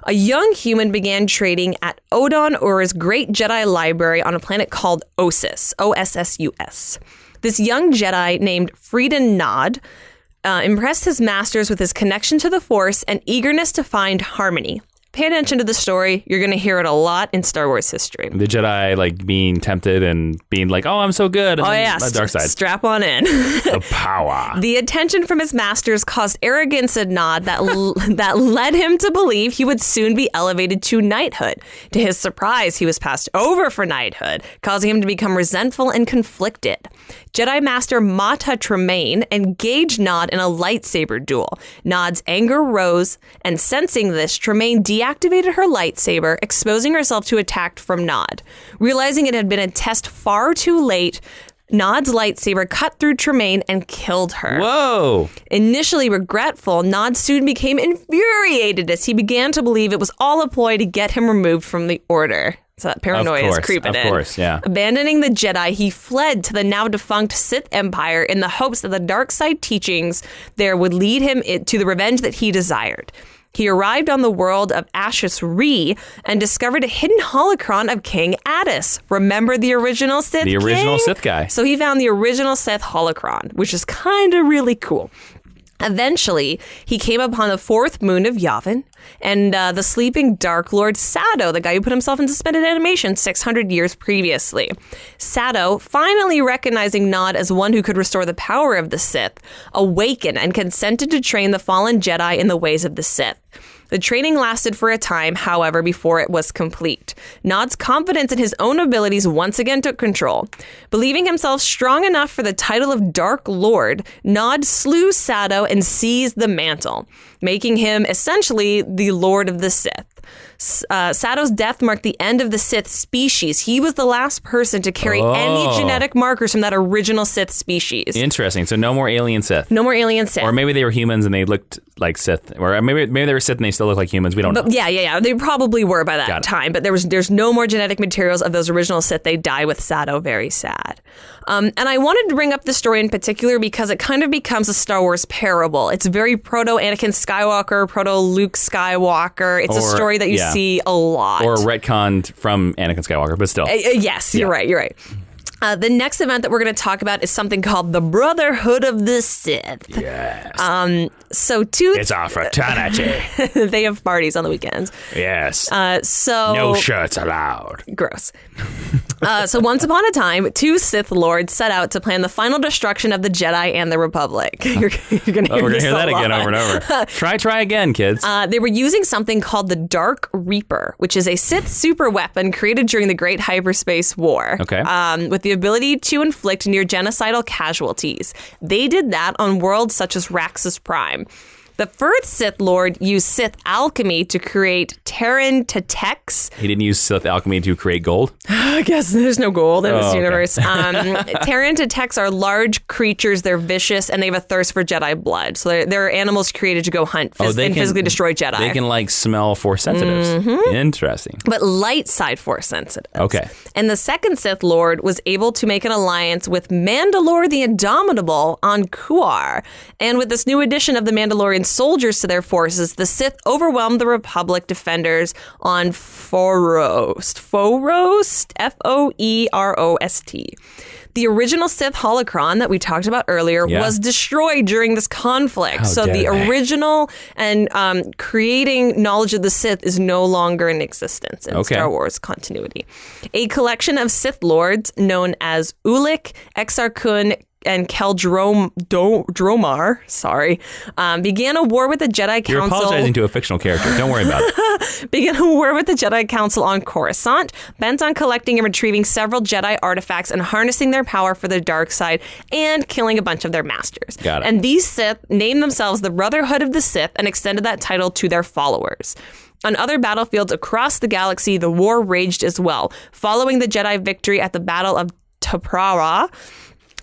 a young human began trading at Odon Ur's Great Jedi Library on a planet called Ossus, O-S-S-U-S. This young Jedi named Freedon Nod impressed his masters with his connection to the Force and eagerness to find harmony. Pay attention to the story. You're going to hear it a lot in Star Wars history. The Jedi, like, being tempted and being like, oh, I'm so good. And the dark side. Strap on in. The power. The attention from his masters caused arrogance in Nod that led him to believe he would soon be elevated to knighthood. To his surprise, he was passed over for knighthood, causing him to become resentful and conflicted. Jedi Master Mata Tremaine engaged Nod in a lightsaber duel. Nod's anger rose, and sensing this, Tremaine deactivated her lightsaber, exposing herself to attack from Nod. Realizing it had been a test far too late, Nod's lightsaber cut through Tremaine and killed her. Whoa! Initially regretful, Nod soon became infuriated as he began to believe it was all a ploy to get him removed from the Order. So that paranoia is creeping in. Of course, yeah. Abandoning the Jedi, he fled to the now defunct Sith Empire in the hopes that the dark side teachings there would lead him to the revenge that he desired. He arrived on the world of Ashus Ree and discovered a hidden holocron of King Addis. Remember the original Sith The original King? Sith guy. So he found the original Sith holocron, which is kind of really cool. Eventually, he came upon the fourth moon of Yavin and the sleeping Dark Lord Sato, the guy who put himself in suspended animation 600 years previously. Sato, finally recognizing Nod as one who could restore the power of the Sith, awakened and consented to train the fallen Jedi in the ways of the Sith. The training lasted for a time, however, before it was complete. Nod's confidence in his own abilities once again took control. Believing himself strong enough for the title of Dark Lord, Nod slew Sato and seized the mantle, making him essentially the Lord of the Sith. Sato's death marked the end of the Sith species. He was the last person to carry any genetic markers from that original Sith species. Interesting. So no more alien Sith. No more alien Sith. Or maybe they were humans and they looked like Sith. Or maybe they were Sith and they still look like humans. We don't know. Yeah. They probably were by that time. But there's no more genetic materials of those original Sith. They die with Sato. Very sad. And I wanted to bring up this story in particular because it kind of becomes a Star Wars parable. It's very proto-Anakin Skywalker, proto-Luke Skywalker. It's a story that you see a lot. Or retconned from Anakin Skywalker, but still. Yes, you're right. The next event that we're going to talk about is something called the Brotherhood of the Sith. Yes. It's our fraternity. They have parties on the weekends. Yes. No shirts allowed. Gross. So once upon a time, two Sith Lords set out to plan the final destruction of the Jedi and the Republic. You're going to hear that again over and over. Try again, kids. They were using something called the Dark Reaper, which is a Sith super weapon created during the Great Hyperspace War. Okay. With the ability to inflict near genocidal casualties. They did that on worlds such as Raxus Prime. The first Sith Lord used Sith alchemy to create Terran Tetex. He didn't use Sith alchemy to create gold? I guess there's no gold in this universe. Terran Tetex are large creatures. They're vicious, and they have a thirst for Jedi blood. So they're animals created to go hunt and physically destroy Jedi. They can, smell Force sensitives. Mm-hmm. Interesting. But light side Force sensitives. Okay. And the second Sith Lord was able to make an alliance with Mandalore the Indomitable on Kuar. And with this new addition of the Mandalorian soldiers to their forces, the Sith overwhelmed the Republic defenders on Foerost. Foerost? Foerost. The original Sith holocron that we talked about earlier was destroyed during this conflict. How dare they. Original and creating knowledge of the Sith is no longer in existence in Star Wars continuity. A collection of Sith Lords known as Ulic, Exar Kun, and Kel Dromar, began a war with the Jedi Council. You're apologizing to a fictional character. Don't worry about it. Began a war with the Jedi Council on Coruscant, bent on collecting and retrieving several Jedi artifacts and harnessing their power for the dark side and killing a bunch of their masters. Got it. And these Sith named themselves the Brotherhood of the Sith and extended that title to their followers. On other battlefields across the galaxy, the war raged as well. Following the Jedi victory at the Battle of Taprara,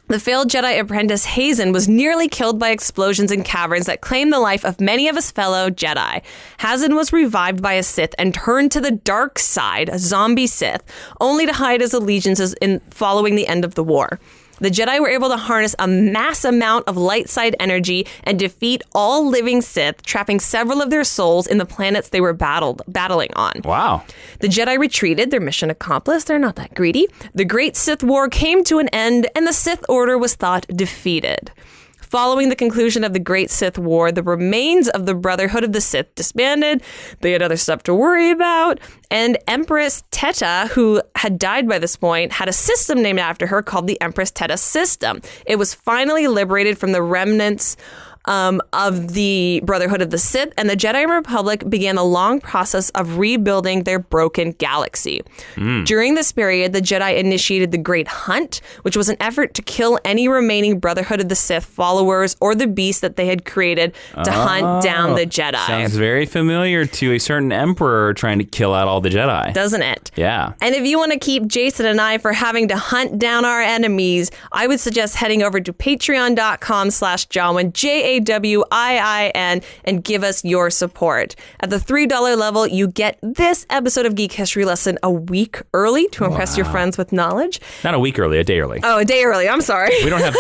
the failed Jedi apprentice Hazen was nearly killed by explosions in caverns that claimed the life of many of his fellow Jedi. Hazen was revived by a Sith and turned to the dark side, a zombie Sith, only to hide his allegiances in following the end of the war. The Jedi were able to harness a mass amount of light side energy and defeat all living Sith, trapping several of their souls in the planets they were battling on. Wow. The Jedi retreated, their mission accomplished. They're not that greedy. The Great Sith War came to an end, and the Sith Order was thought defeated. Following the conclusion of the Great Sith War, the remains of the Brotherhood of the Sith disbanded. They had other stuff to worry about. And Empress Teta, who had died by this point, had a system named after her called the Empress Teta System. It was finally liberated from the remnants of the Brotherhood of the Sith, and the Jedi Republic began a long process of rebuilding their broken galaxy. During this period, the Jedi initiated the Great Hunt, which was an effort to kill any remaining Brotherhood of the Sith followers or the beasts that they had created to hunt down the Jedi. Sounds very familiar to a certain emperor trying to kill out all the Jedi. Doesn't it? Yeah. And if you want to keep Jason and I from having to hunt down our enemies, I would suggest heading over to patreon.com/Jawiin, Jawiin, and give us your support. At the $3 level, you get this episode of Geek History Lesson a week early to impress your friends with knowledge. Not a week early, a day early. Oh, a day early. I'm sorry. We don't have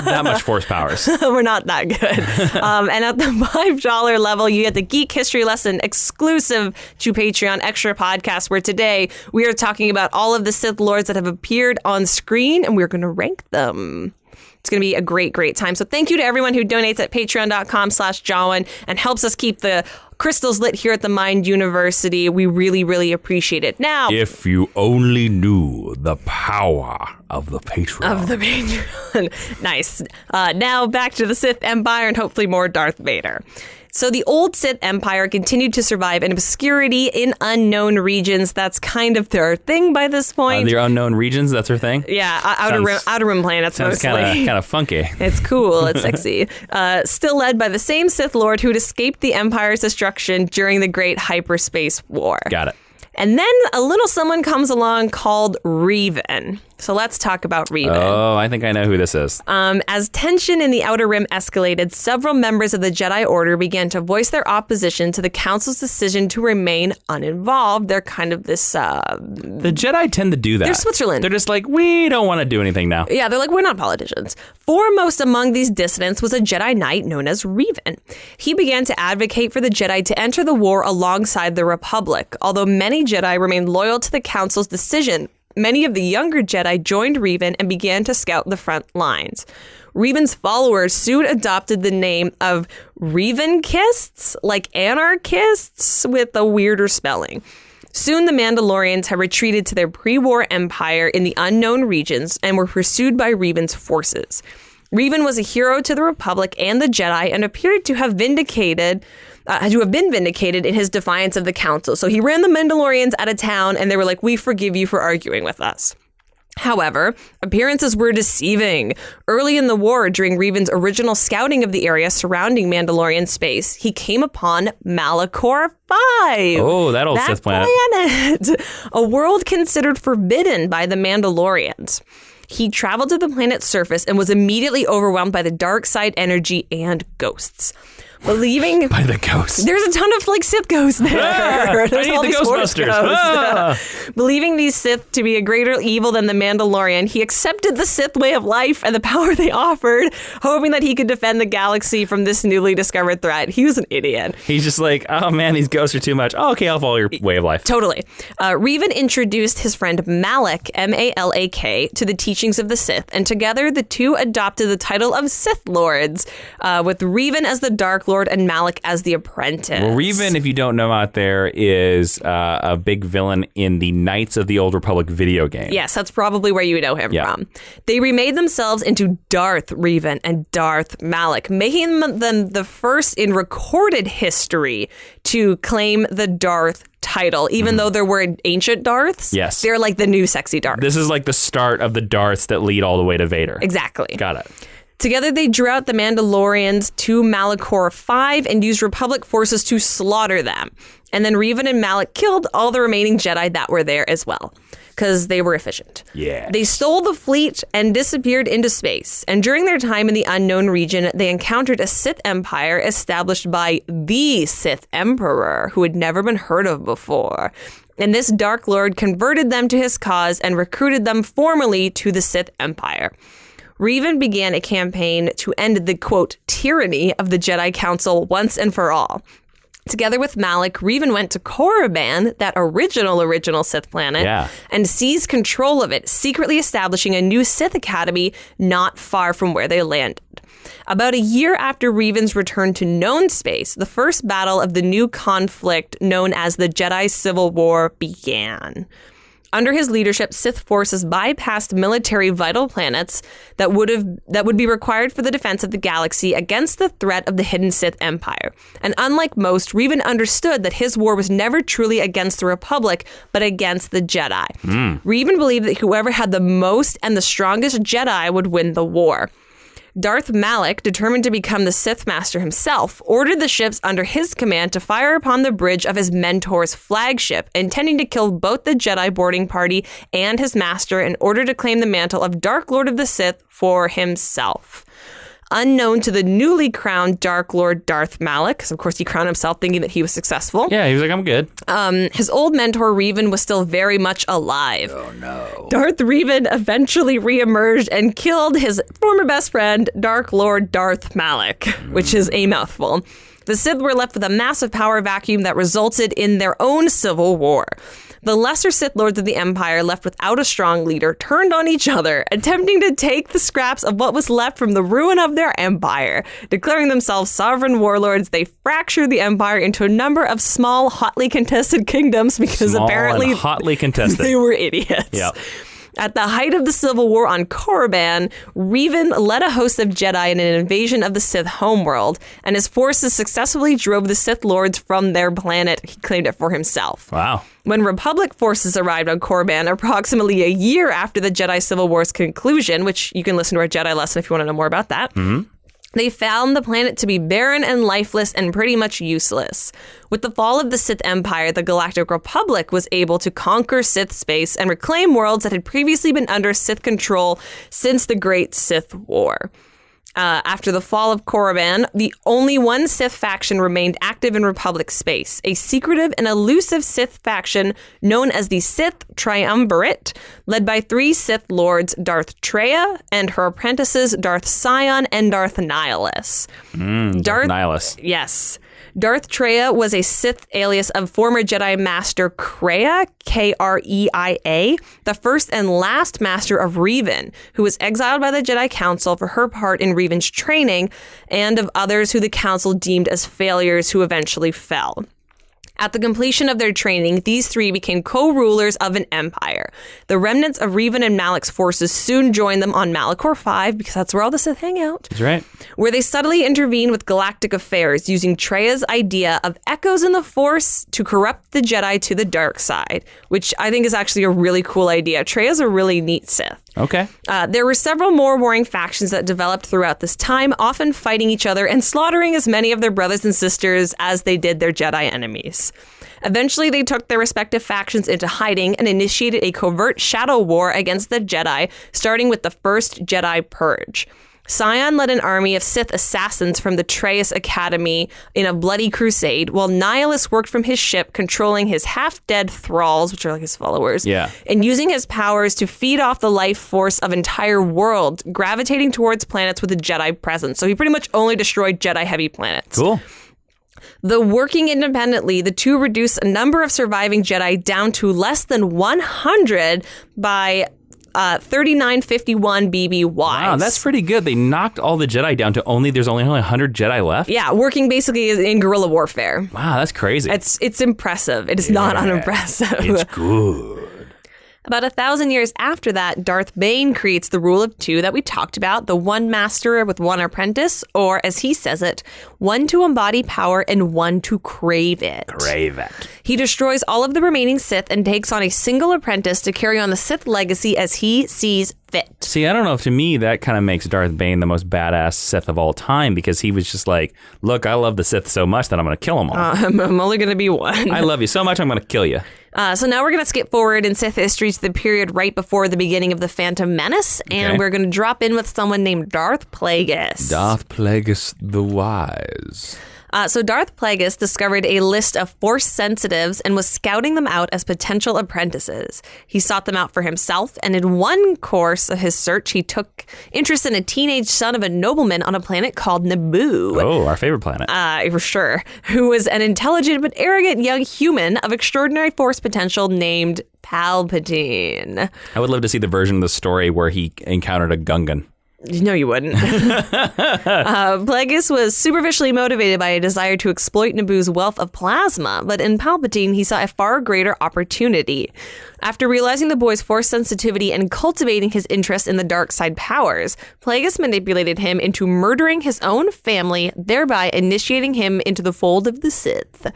that much force powers. We're not that good. And at the $5 level, you get the Geek History Lesson exclusive to Patreon extra podcast, where today we are talking about all of the Sith Lords that have appeared on screen, and we're going to rank them. It's going to be a great, great time. So thank you to everyone who donates at patreon.com/Jawiin and helps us keep the crystals lit here at the Mind University. We really, really appreciate it. Now, if you only knew the power of the Patreon. Nice. Now back to the Sith Empire and hopefully more Darth Vader. So the old Sith Empire continued to survive in obscurity in unknown regions. That's kind of their thing by this point. The unknown regions, that's her thing? Yeah, outer rim planets sounds mostly. Kind of funky. It's cool. It's sexy. Still led by the same Sith Lord who'd escaped the Empire's destruction during the Great Hyperspace War. Got it. And then a little someone comes along called Revan. So let's talk about Revan. Oh, I think I know who this is. As tension in the Outer Rim escalated, several members of the Jedi Order began to voice their opposition to the Council's decision to remain uninvolved. They're kind of this... the Jedi tend to do that. They're Switzerland. They're just like, we don't want to do anything now. Yeah, they're like, we're not politicians. Foremost among these dissidents was a Jedi Knight known as Revan. He began to advocate for the Jedi to enter the war alongside the Republic. Although many Jedi remained loyal to the Council's decision, many of the younger Jedi joined Revan and began to scout the front lines. Revan's followers soon adopted the name of Revankists, like anarchists, with a weirder spelling. Soon the Mandalorians had retreated to their pre-war empire in the unknown regions and were pursued by Revan's forces. Revan was a hero to the Republic and the Jedi and appeared to have been vindicated in his defiance of the Council. So he ran the Mandalorians out of town and they were like, we forgive you for arguing with us. However, appearances were deceiving. Early in the war, during Revan's original scouting of the area surrounding Mandalorian space, he came upon Malachor 5. Oh, that old Sith planet. A world considered forbidden by the Mandalorians. He traveled to the planet's surface and was immediately overwhelmed by the dark side energy and ghosts. Believing By the ghosts. there's a ton of like Sith ghosts there. I There's need all the these Horse Ghostbusters. ghosts. Believing these Sith to be a greater evil than the Mandalorian, he accepted the Sith way of life and the power they offered, hoping that he could defend the galaxy from this newly discovered threat. He was an idiot. He's just like, oh man, these ghosts are too much. Oh, okay, I'll follow your way of life. Totally. Revan introduced his friend Malak, M-A-L-A-K, to the teachings of the Sith, and together the two adopted the title of Sith Lords, with Revan as the Dark Lord and Malak as the apprentice. Well, Revan, if you don't know out there, is a big villain in the Knights of the Old Republic video game. Yes, that's probably where you know him from. They remade themselves into Darth Revan and Darth Malak, making them the first in recorded history to claim the Darth title, even though there were ancient Darths. Yes. They're like the new sexy Darth. This is like the start of the Darths that lead all the way to Vader. Exactly. Got it. Together, they drew out the Mandalorians to Malachor 5 and used Republic forces to slaughter them. And then Revan and Malak killed all the remaining Jedi that were there as well, because they were efficient. Yeah. They stole the fleet and disappeared into space. And during their time in the unknown region, they encountered a Sith Empire established by the Sith Emperor, who had never been heard of before. And this Dark Lord converted them to his cause and recruited them formally to the Sith Empire. Revan began a campaign to end the, quote, tyranny of the Jedi Council once and for all. Together with Malak, Revan went to Korriban, that original Sith planet, and seized control of it, secretly establishing a new Sith Academy not far from where they landed. About a year after Revan's return to known space, the first battle of the new conflict known as the Jedi Civil War began. Under his leadership, Sith forces bypassed military vital planets that would be required for the defense of the galaxy against the threat of the hidden Sith Empire. And unlike most, Revan understood that his war was never truly against the Republic, but against the Jedi. Revan believed that whoever had the most and the strongest Jedi would win the war. Darth Malak, determined to become the Sith Master himself, ordered the ships under his command to fire upon the bridge of his mentor's flagship, intending to kill both the Jedi boarding party and his master in order to claim the mantle of Dark Lord of the Sith for himself. Unknown to the newly crowned Dark Lord Darth Malak, because of course he crowned himself thinking that he was successful. Yeah, he was like, I'm good. His old mentor Revan was still very much alive. Oh no. Darth Revan eventually reemerged and killed his former best friend, Dark Lord Darth Malak, which is a mouthful. The Sith were left with a massive power vacuum that resulted in their own civil war. The lesser Sith Lords of the Empire, left without a strong leader, turned on each other, attempting to take the scraps of what was left from the ruin of their empire. Declaring themselves sovereign warlords, they fractured the empire into a number of small, hotly contested kingdoms because apparently hotly contested. They were idiots. Yep. At the height of the Civil War on Korriban, Revan led a host of Jedi in an invasion of the Sith homeworld, and his forces successfully drove the Sith Lords from their planet. He claimed it for himself. Wow. When Republic forces arrived on Korriban approximately a year after the Jedi Civil War's conclusion, which you can listen to our Jedi lesson if you want to know more about that, they found the planet to be barren and lifeless and pretty much useless. With the fall of the Sith Empire, the Galactic Republic was able to conquer Sith space and reclaim worlds that had previously been under Sith control since the Great Sith War. After the fall of Korriban, the only one Sith faction remained active in Republic space, a secretive and elusive Sith faction known as the Sith Triumvirate, led by 3 Sith Lords, Darth Traya and her apprentices Darth Sion and Darth Nihilus. Darth Nihilus. Yes. Darth Traya was a Sith alias of former Jedi Master Kreia, K-R-E-I-A, the first and last master of Revan, who was exiled by the Jedi Council for her part in Revan's training, and of others who the Council deemed as failures who eventually fell. At the completion of their training, these 3 became co-rulers of an empire. The remnants of Revan and Malak's forces soon joined them on Malachor 5, because that's where all the Sith hang out. That's right. Where they subtly intervened with galactic affairs, using Treya's idea of echoes in the Force to corrupt the Jedi to the dark side, which I think is actually a really cool idea. Treya's a really neat Sith. Okay. There were several more warring factions that developed throughout this time, often fighting each other and slaughtering as many of their brothers and sisters as they did their Jedi enemies. Eventually, they took their respective factions into hiding and initiated a covert shadow war against the Jedi, starting with the first Jedi Purge. Sion led an army of Sith assassins from the Traeus Academy in a bloody crusade, while Nihilus worked from his ship, controlling his half-dead thralls, which are like his followers, and using his powers to feed off the life force of entire worlds, gravitating towards planets with a Jedi presence. So he pretty much only destroyed Jedi-heavy planets. Cool. Though working independently, the two reduced a number of surviving Jedi down to less than 100 by 3951 BBY. Wow, that's pretty good. They knocked all the Jedi down to there's only 100 Jedi left? Yeah, working basically in guerrilla warfare. Wow, that's crazy. It's impressive. It is not unimpressive. It's good. About 1,000 years after that, Darth Bane creates the rule of two that we talked about, the one master with one apprentice, or as he says it, one to embody power and one to crave it. Crave it. He destroys all of the remaining Sith and takes on a single apprentice to carry on the Sith legacy as he sees fit. See, I don't know if to me that kind of makes Darth Bane the most badass Sith of all time, because he was just like, look, I love the Sith so much that I'm going to kill them all. I'm only going to be one. I love you so much, I'm going to kill you. So now we're going to skip forward in Sith history to the period right before the beginning of the Phantom Menace, and we're going to drop in with someone named Darth Plagueis. Darth Plagueis the Wise. So Darth Plagueis discovered a list of Force sensitives and was scouting them out as potential apprentices. He sought them out for himself, and in one course of his search, he took interest in a teenage son of a nobleman on a planet called Naboo. Oh, our favorite planet. For sure. Who was an intelligent but arrogant young human of extraordinary Force potential named Palpatine. I would love to see the version of the story where he encountered a Gungan. No, you wouldn't. Plagueis was superficially motivated by a desire to exploit Naboo's wealth of plasma, but in Palpatine, he saw a far greater opportunity. After realizing the boy's Force sensitivity and cultivating his interest in the dark side powers, Plagueis manipulated him into murdering his own family, thereby initiating him into the fold of the Sith.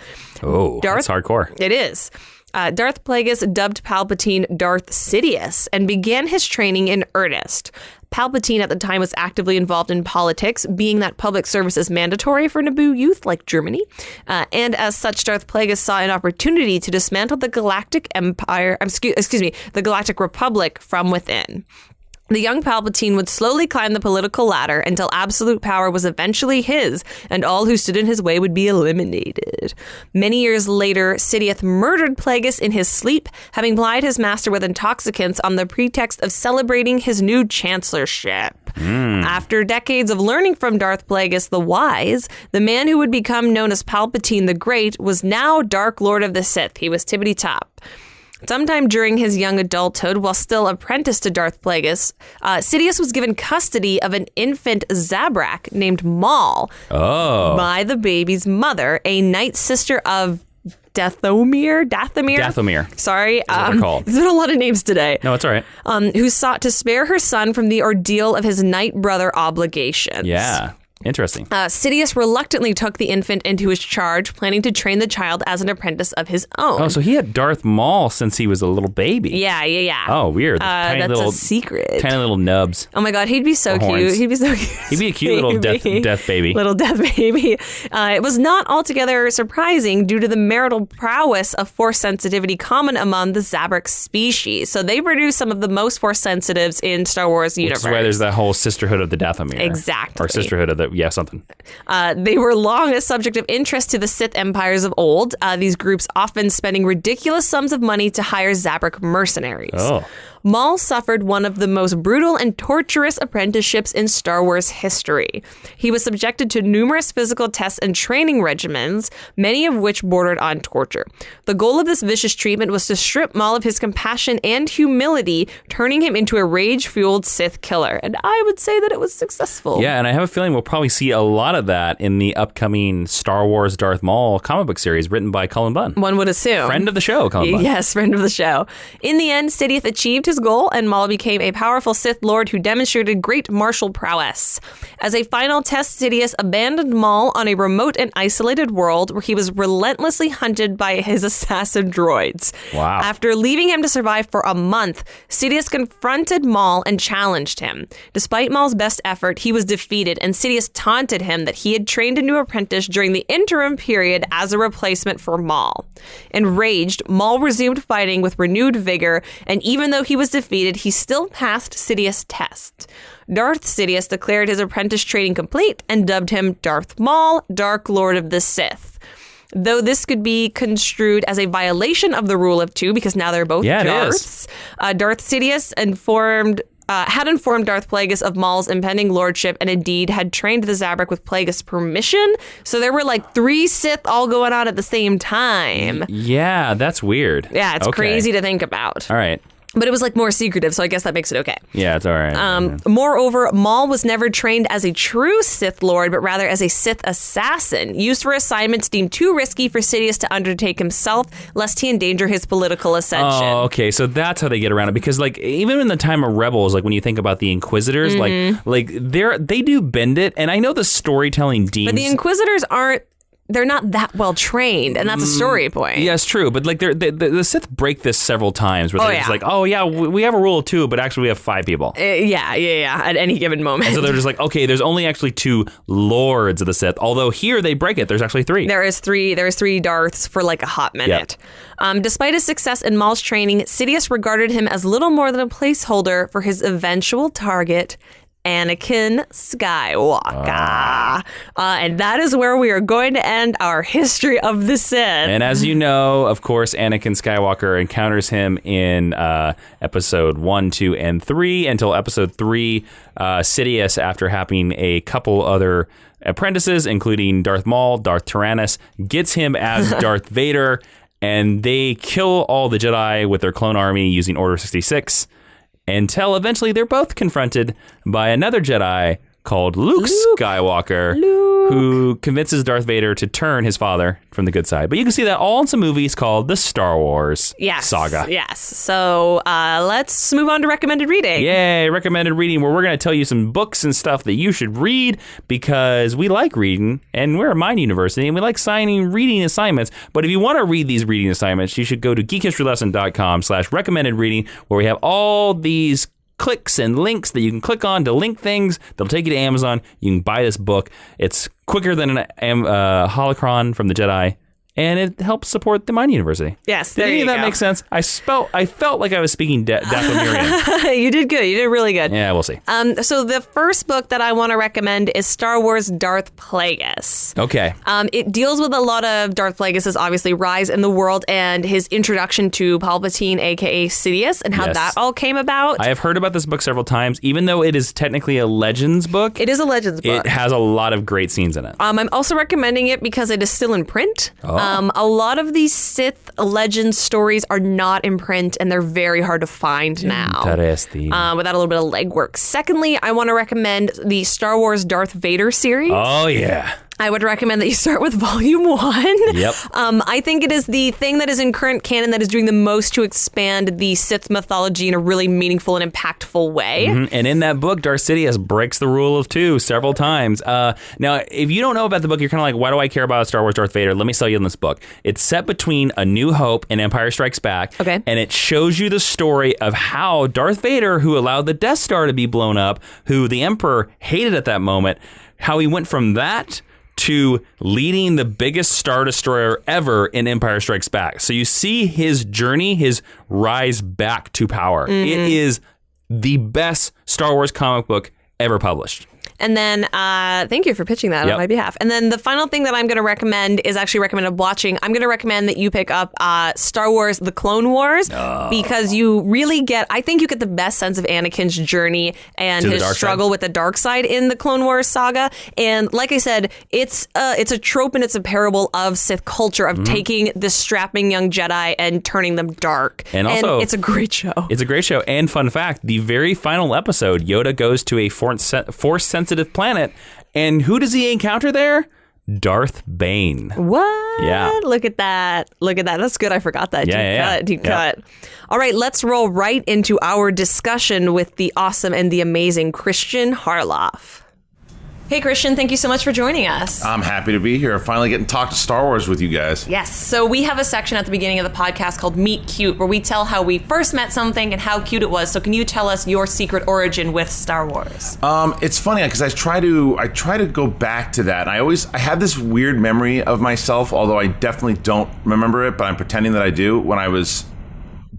Oh, that's hardcore. It is. Darth Plagueis dubbed Palpatine Darth Sidious and began his training in earnest. Palpatine at the time was actively involved in politics, being that public service is mandatory for Naboo youth like Germany. And as such, Darth Plagueis saw an opportunity to dismantle the Galactic Empire, the Galactic Republic from within. The young Palpatine would slowly climb the political ladder until absolute power was eventually his, and all who stood in his way would be eliminated. Many years later, Sidious murdered Plagueis in his sleep, having plied his master with intoxicants on the pretext of celebrating his new chancellorship. After decades of learning from Darth Plagueis the Wise, the man who would become known as Palpatine the Great was now Dark Lord of the Sith. He was tippity-top. Sometime during his young adulthood, while still apprenticed to Darth Plagueis, Sidious was given custody of an infant Zabrak named Maul by the baby's mother, a night sister of Dathomir? Sorry. They're called. There's been a lot of names today. No, it's all right. Who sought to spare her son from the ordeal of his night brother obligations. Yeah. Interesting. Sidious reluctantly took the infant into his charge, planning to train the child as an apprentice of his own. Oh, so he had Darth Maul since he was a little baby. Yeah. Oh, weird. That's a secret. Tiny little nubs. Oh my God, he'd be so cute. He'd be a cute little death baby. Little death baby. It was not altogether surprising due to the marital prowess of Force sensitivity common among the Zabrak species. So they produce some of the most Force sensitives in Star Wars universe. Which is why there's that whole sisterhood of the Dathomir. Exactly. Or sisterhood of the something. They were long a subject of interest to the Sith empires of old, these groups often spending ridiculous sums of money to hire Zabrak mercenaries. Oh. Maul suffered one of the most brutal and torturous apprenticeships in Star Wars history. He was subjected to numerous physical tests and training regimens, many of which bordered on torture. The goal of this vicious treatment was to strip Maul of his compassion and humility, turning him into a rage-fueled Sith killer. And I would say that it was successful. Yeah, and I have a feeling we'll probably see a lot of that in the upcoming Star Wars Darth Maul comic book series written by Cullen Bunn. One would assume. Friend of the show, Cullen Bunn. Yes, friend of the show. In the end, Sidious achieved his goal, and Maul became a powerful Sith Lord who demonstrated great martial prowess. As a final test, Sidious abandoned Maul on a remote and isolated world where he was relentlessly hunted by his assassin droids. Wow. After leaving him to survive for a month, Sidious confronted Maul and challenged him. Despite Maul's best effort, he was defeated, and Sidious taunted him that he had trained a new apprentice during the interim period as a replacement for Maul. Enraged, Maul resumed fighting with renewed vigor, and even though he was defeated, he still passed Sidious' test. Darth Sidious declared his apprentice training complete and dubbed him Darth Maul, Dark Lord of the Sith. Though this could be construed as a violation of the rule of two, because now they're both Darths, Darth Sidious had informed Darth Plagueis of Maul's impending lordship and indeed had trained the Zabrak with Plagueis' permission. So there were like 3 Sith all going on at the same time. Yeah, that's weird. Yeah, it's crazy to think about. All right. But it was like more secretive, so I guess that makes it okay. Yeah, it's all right. Moreover, Maul was never trained as a true Sith Lord, but rather as a Sith assassin, used for assignments deemed too risky for Sidious to undertake himself, lest he endanger his political ascension. Oh, okay. So that's how they get around it. Because, like, even in the time of Rebels, like when you think about the Inquisitors, like they do bend it. And I know the storytelling deems, but the Inquisitors they're not that well trained, and that's a story point. Yeah, it's true. But like the Sith break this several times where they're just like, oh yeah, we have a rule of 2, but actually we have 5 people. Yeah, at any given moment. And so they're just like, okay, there's only actually 2 lords of the Sith. Although here they break it. There's actually 3. There's 3 Darths for like a hot minute. Yep. Despite his success in Maul's training, Sidious regarded him as little more than a placeholder for his eventual target, Anakin Skywalker. And that is where we are going to end our history of the Sith. And as you know, of course, Anakin Skywalker encounters him in episode 1, 2, and 3 until episode 3. Sidious, after having a couple other apprentices, including Darth Maul, Darth Tyrannus, gets him as Darth Vader, and they kill all the Jedi with their clone army using Order 66. Until eventually they're both confronted by another Jedi called Luke Skywalker, who convinces Darth Vader to turn his father from the good side. But you can see that all in some movies called the Star Wars saga. Yes. So let's move on to recommended reading. Yay, recommended reading, where we're going to tell you some books and stuff that you should read because we like reading and we're a Mind University and we like signing reading assignments. But if you want to read these reading assignments, you should go to geekhistorylesson.com/recommended reading, where we have all these clicks and links that you can click on to link things. They'll take you to Amazon. You can buy this book. It's quicker than a holocron from the Jedi, and it helps support the Mind University. Yes, Did any of that make sense? I felt like I was speaking Dathomirian. You did good. You did really good. Yeah, we'll see. So the first book that I want to recommend is Star Wars Darth Plagueis. Okay. It deals with a lot of Darth Plagueis' obviously rise in the world and his introduction to Palpatine, a.k.a. Sidious, and how that all came about. I have heard about this book several times. Even though it is technically a Legends book. It is a Legends book. It has a lot of great scenes in it. I'm also recommending it because it is still in print. A lot of these Sith Legends stories are not in print, and they're very hard to find now. Interesting. Without a little bit of legwork. Secondly, I want to recommend the Star Wars Darth Vader series. Oh, yeah. I would recommend that you start with Volume 1. Yep. I think it is the thing that is in current canon that is doing the most to expand the Sith mythology in a really meaningful and impactful way. Mm-hmm. And in that book, Darth Sidious breaks the rule of 2 several times. Now, if you don't know about the book, you're kind of like, why do I care about Star Wars Darth Vader? Let me sell you on this book. It's set between A New Hope and Empire Strikes Back. Okay. And it shows you the story of how Darth Vader, who allowed the Death Star to be blown up, who the Emperor hated at that moment, how he went from that to leading the biggest Star Destroyer ever in Empire Strikes Back. So you see his journey, his rise back to power. Mm-hmm. It is the best Star Wars comic book ever published. And then, thank you for pitching that on my behalf. And then the final thing that I'm going to recommend is actually recommended watching. I'm going to recommend that you pick up Star Wars The Clone Wars because you really I think you get the best sense of Anakin's journey and his struggle with the dark side in the Clone Wars saga. And like I said, it's a trope and it's a parable of Sith culture of taking this strapping young Jedi and turning them dark. And also, it's a great show. It's a great show. And fun fact, the very final episode, Yoda goes to a force-sensitive planet, and who does he encounter there? Darth Bane. What? Yeah. Look at that. That's good. I forgot that. Deep cut. All right, let's roll right into our discussion with the awesome and the amazing Kristian Harloff. Hey, Kristian, thank you so much for joining us. I'm happy to be here. Finally getting to talk to Star Wars with you guys. Yes. So we have a section at the beginning of the podcast called Meet Cute, where we tell how we first met something and how cute it was. So can you tell us your secret origin with Star Wars? It's funny because I try to go back to that. And I had this weird memory of myself, although I definitely don't remember it, but I'm pretending that I do, when I was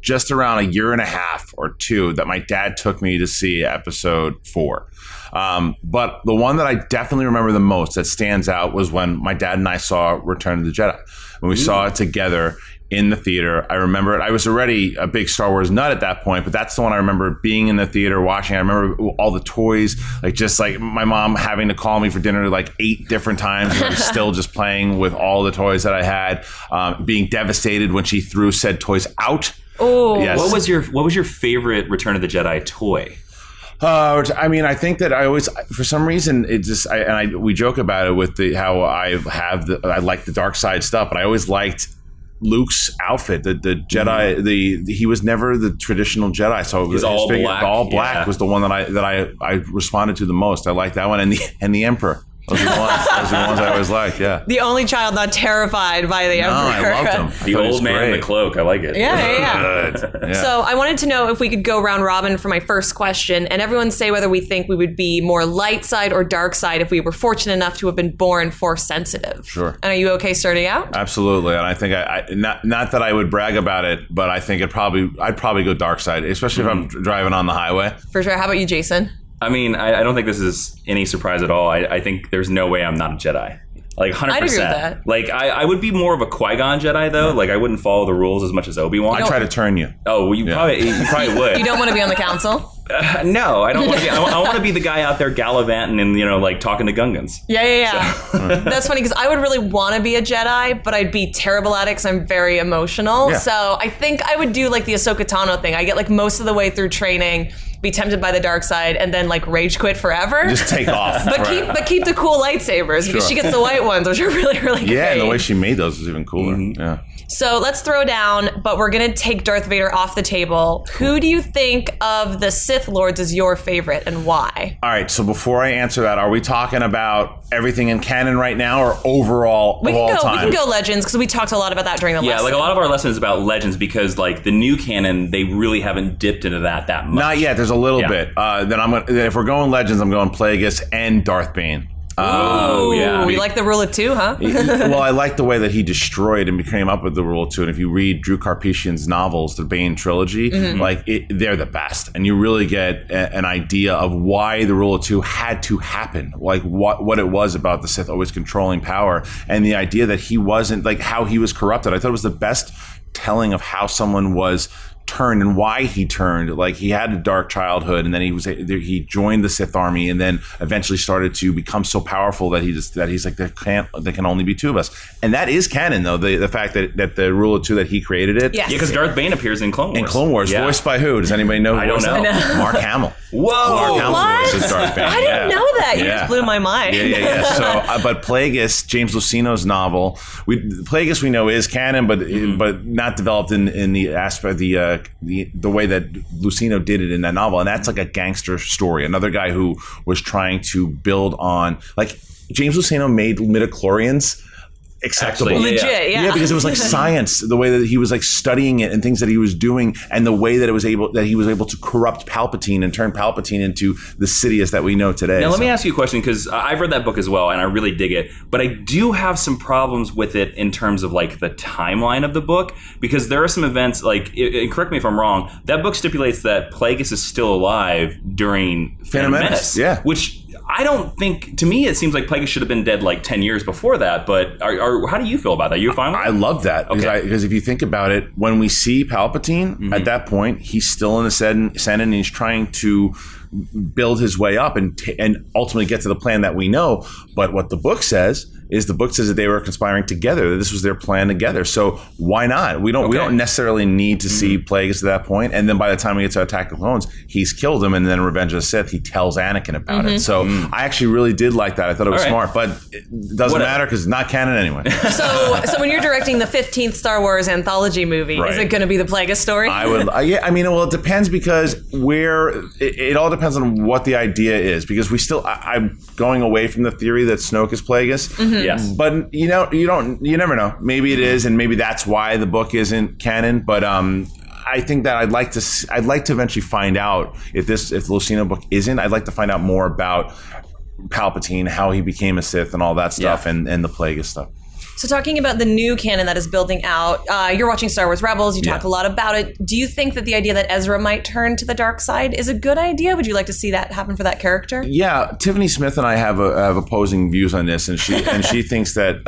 just around a year and a half or two that my dad took me to see episode 4. But the one that I definitely remember the most that stands out was when my dad and I saw Return of the Jedi. When we saw it together in the theater. I remember it. I was already a big Star Wars nut at that point, but that's the one I remember being in the theater watching. I remember all the toys, just like my mom having to call me for dinner like 8 different times. And I was still just playing with all the toys that I had, being devastated when she threw said toys out. Oh, yes. What was your favorite Return of the Jedi toy? I think that I always, for some reason, it just, we joke about it with how I like the dark side stuff, but I always liked Luke's outfit, the Jedi, he was never the traditional Jedi, so it was all black. All black was the one that I responded to the most. I liked that one, and the Emperor. Those are the ones I always liked. Yeah. The only child not terrified by the Emperor. I loved him. The old man in the cloak. I like it. Yeah. Yeah. So I wanted to know if we could go round robin for my first question, and everyone say whether we think we would be more light side or dark side if we were fortunate enough to have been born Force sensitive. Sure. And are you okay starting out? Absolutely. And I think not that I would brag about it, but I think I'd probably go dark side, especially if I'm driving on the highway. For sure. How about you, Jason? I mean, I don't think this is any surprise at all. I think there's no way I'm not a Jedi. Like 100%. I'd agree with that. Like I would be more of a Qui-Gon Jedi though. Like I wouldn't follow the rules as much as Obi-Wan. I'd try to turn you. Oh, well, you probably would. You don't want to be on the council? No, I don't want to be. I want to be the guy out there gallivanting and like talking to Gungans. Yeah. So. That's funny because I would really want to be a Jedi, but I'd be terrible at it because I'm very emotional. Yeah. So I think I would do like the Ahsoka Tano thing. I get like most of the way through training, be tempted by the dark side, and then like rage quit forever. Just take off. But keep the cool lightsabers because she gets the white ones, which are really, really great. Yeah, and the way she made those was even cooler. Mm-hmm. Yeah. So let's throw down, but we're going to take Darth Vader off the table. Who do you think of the Sith Lords is your favorite and why? All right, so before I answer that, are we talking about everything in canon right now or overall we all time? We can go Legends because we talked a lot about that during the lesson. Yeah, like a lot of our lessons about Legends because like the new canon, they really haven't dipped into that much. Not yet, there's a little bit. Then if we're going Legends, I'm going Plagueis and Darth Bane. Oh, yeah. You like the rule of 2, huh? Well, I like the way that he destroyed and came up with the rule of 2. And if you read Drew Karpyshyn's novels, the Bane trilogy, they're the best. And you really get an idea of why the rule of 2 had to happen. Like what it was about the Sith always controlling power. And the idea that he wasn't, like how he was corrupted. I thought it was the best telling of how someone was turned and why he turned. Like he had a dark childhood, and then he joined the Sith army, and then eventually started to become so powerful that he's like there can only be 2 of us, and that is canon though. The fact that the rule of 2 that he created it. Yes. Yeah, because Darth Bane appears in Clone Wars. In Clone Wars, voiced by who? Does anybody know? I don't know. Mark Hamill. Whoa! Mark Hamill voices Darth Bane. I didn't know that. You just blew my mind. Yeah. So, but Plagueis, James Luceno's novel, Plagueis we know is canon, but not developed in the aspect the way that Luceno did it in that novel, and that's like a gangster story. Another guy who was trying to build on, like James Luceno made midichlorians acceptable. Actually, legit, yeah. Yeah, because it was like science, the way that he was like studying it and things that he was doing, and the way that he was able to corrupt Palpatine and turn Palpatine into the Sidious that we know today. Now, let me ask you a question, because I've read that book as well, and I really dig it, but I do have some problems with it in terms of like the timeline of the book, because there are some events, like, correct me if I'm wrong, that book stipulates that Plagueis is still alive during Phantom Menace. Yeah. Which I don't think, to me, it seems like Plagueis should have been dead like 10 years before that, but how do you feel about that? You fine with it? I love that, because if you think about it, when we see Palpatine, at that point, he's still in the Senate, and he's trying to build his way up and ultimately get to the plan that we know. But what the book says is that they were conspiring together, that this was their plan together. So why not? We don't necessarily need to see Plagueis at that point. And then by the time we get to Attack of the Clones, he's killed him, and then Revenge of the Sith, he tells Anakin about it. So I actually really did like that. I thought it was smart, but it doesn't matter because it's not canon anyway. So when you're directing the 15th Star Wars anthology movie, is it going to be the Plagueis story? I would. It depends, because it all depends on what the idea is, because I'm going away from the theory that Snoke is Plagueis. Yes. But you never know. Maybe it is, and maybe that's why the book isn't canon. But I think that I'd like to eventually find out if the Luceno book isn't. I'd like to find out more about Palpatine, how he became a Sith, and all that stuff, and the Plagueis stuff. So talking about the new canon that is building out, you're watching Star Wars Rebels, you talk a lot about it. Do you think that the idea that Ezra might turn to the dark side is a good idea? Would you like to see that happen for that character? Yeah, Tiffany Smith and I have opposing views on this, and she thinks that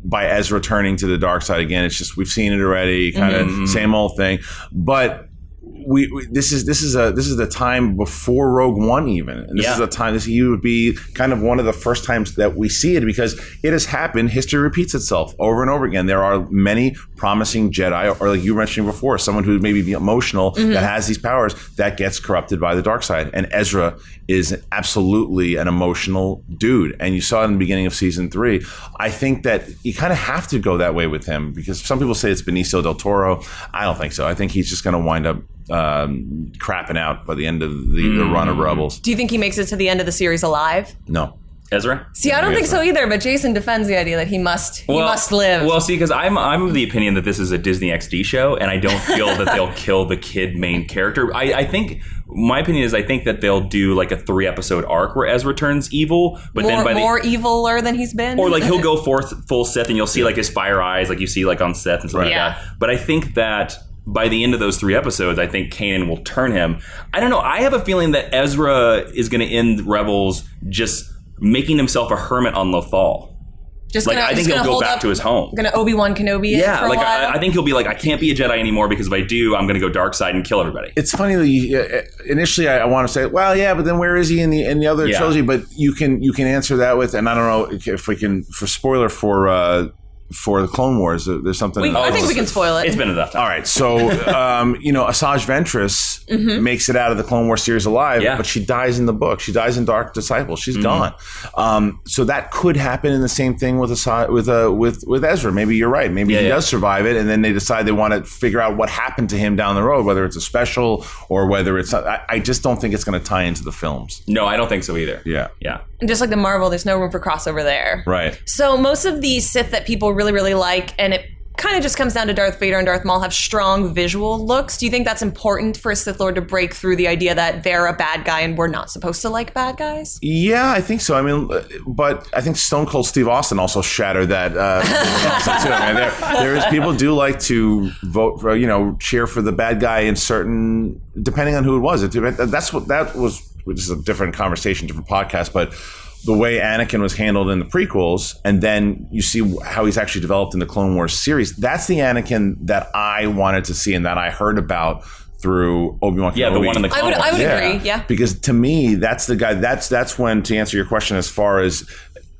by Ezra turning to the dark side again, it's just we've seen it already, kind of same old thing. But this is the time before Rogue One even. And this is a time he would be kind of one of the first times that we see it, because it has happened. History repeats itself over and over again. There are many promising Jedi, or like you mentioned before, someone who maybe be emotional that has these powers that gets corrupted by the dark side. And Ezra is absolutely an emotional dude. And you saw it in the beginning of season 3. I think that you kind of have to go that way with him, because some people say it's Benicio del Toro. I don't think so. I think he's just going to wind up crapping out by the end of the run of Rebels. Do you think he makes it to the end of the series alive? No. Ezra? See, I don't think so either, but Jason defends the idea that he must live. Well, see, because I'm of the opinion that this is a Disney XD show, and I don't feel that they'll kill the kid main character. I think, my opinion is, I think that they'll do like a 3-episode arc where Ezra turns evil, but then by more eviler than he's been? Or like he'll go full Sith, and you'll see like his fire eyes, like you see like on Sith and stuff like that. But I think that by the end of those 3 episodes, I think Kanan will turn him. I don't know. I have a feeling that Ezra is going to end Rebels just making himself a hermit on Lothal. I think he'll go back to his home. Gonna Obi-Wan Kenobi it for a while. I think he'll be like, I can't be a Jedi anymore, because if I do, I'm going to go dark side and kill everybody. It's funny that initially I want to say, well, yeah, but then where is he in the other trilogy? But you can answer that with, and I don't know if we can, for spoiler for the Clone Wars, there's something. I think we can spoil it. It's been enough time. All right, so Asajj Ventress makes it out of the Clone Wars series alive, but she dies in the book. She dies in Dark Disciple. She's gone. So that could happen in the same thing with Ezra. Maybe you're right. Maybe he does survive it, and then they decide they want to figure out what happened to him down the road, whether it's a special or whether it's. I just don't think it's going to tie into the films. No, I don't think so either. Yeah. And just like the Marvel, there's no room for crossover there. Right. So most of the Sith that people really, really like, and it kind of just comes down to Darth Vader and Darth Maul, have strong visual looks. Do you think that's important for a Sith Lord to break through the idea that they're a bad guy and we're not supposed to like bad guys? Yeah, I think so. I mean, but I think Stone Cold Steve Austin also shattered that. Too. I mean, there is people do like to vote for, cheer for the bad guy in certain, depending on who it was. That was, which is a different conversation, different podcast, but the way Anakin was handled in the prequels, and then you see how he's actually developed in the Clone Wars series. That's the Anakin that I wanted to see and that I heard about through Obi-Wan Kenobi. Yeah, the one in the Clone Wars. I would agree, yeah. Because to me, that's the guy, that's when, to answer your question as far as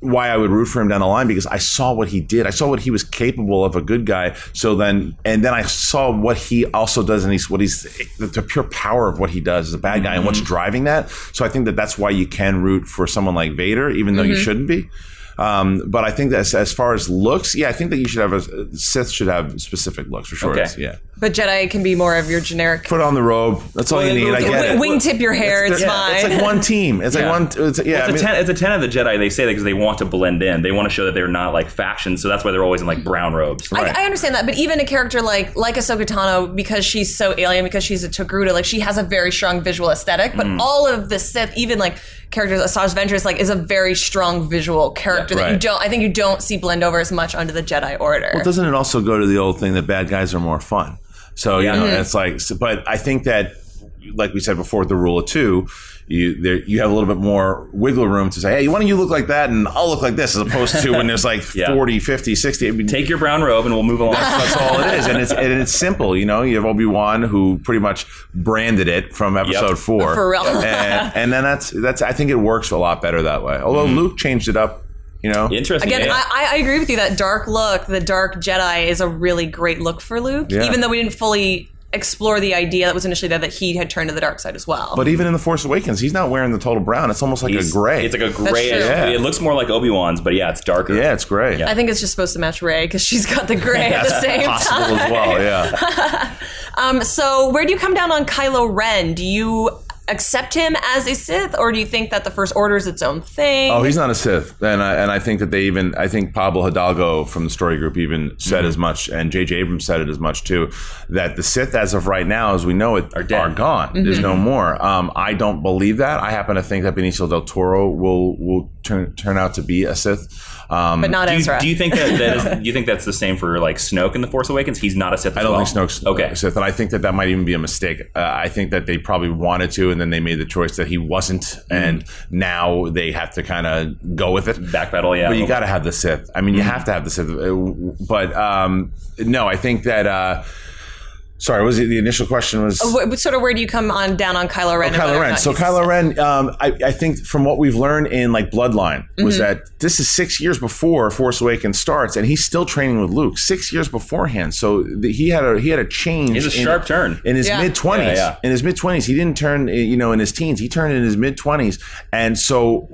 why I would root for him down the line, because I saw what he did. I saw what he was capable of, a good guy. So then I saw what he also does, and the pure power of what he does as a bad guy and what's driving that. So I think that's why you can root for someone like Vader, even though you shouldn't be. But I think that as far as looks, I think that you should have Sith should have specific looks for sure. Okay. But Jedi can be more of your generic. Put on the robe. That's all you need. I get it. Wingtip your hair. It's fine. It's like one team. It's like one. It's a 10 of the Jedi. They say that because they want to blend in. They want to show that they're not like factions. So that's why they're always in like brown robes. Right. I understand that, but even a character like Ahsoka Tano, because she's so alien, because she's a Togruta, like she has a very strong visual aesthetic. But all of the Sith, even like characters, Asajj Ventress, is a very strong visual character that I think you don't see blend over as much under the Jedi Order. Well, doesn't it also go to the old thing that bad guys are more fun? So, it's like, but I think that, like we said before, the rule of 2, you have a little bit more wiggle room to say, hey, why don't you look like that and I'll look like this, as opposed to when there's like 40, 50, 60. I mean, take your brown robe and we'll move along. That's all it is. And it's simple. You have Obi-Wan, who pretty much branded it from episode 4. For real. And then that's I think it works a lot better that way. Although Luke changed it up. Interesting. Again, I agree with you. That dark look, the dark Jedi, is a really great look for Luke, even though we didn't fully explore the idea that was initially there that he had turned to the dark side as well. But even in The Force Awakens, he's not wearing the total brown. It's almost like a gray. It's like a gray. It looks more like Obi-Wan's, but it's darker. Yeah, it's gray. I think it's just supposed to match Rey because she's got the gray at the same time. Possible as well, yeah. So where do you come down on Kylo Ren? Do you accept him as a Sith, or do you think that the First Order is its own thing? Oh, he's not a Sith, and I think that I think Pablo Hidalgo from the Story Group even said as much, and J.J. Abrams said it as much too, that the Sith, as of right now, as we know it, are gone. There's no more. I don't believe that. I happen to think that Benicio del Toro will turn out to be a Sith. But not Ezra. Do you think do you think that's the same for like Snoke in The Force Awakens? He's not a Sith. I don't think Snoke's a Sith, and I think that might even be a mistake. I think that they probably wanted to, and then they made the choice that he wasn't, and now they have to kind of go with it. Backpedal, yeah. But you got to have the Sith. I mean, you have to have the Sith. But no, I think that. Sorry, was it the initial question was sort of where do you come down on Kylo Ren? Kylo Ren. So Kylo Ren, I think from what we've learned in like Bloodline was that this is 6 years before Force Awakens starts, and he's still training with Luke 6 years beforehand. So he had a change. He's a sharp turn in his mid-20s. Yeah. In his mid-20s, he didn't turn in his teens. He turned in his mid-20s, and so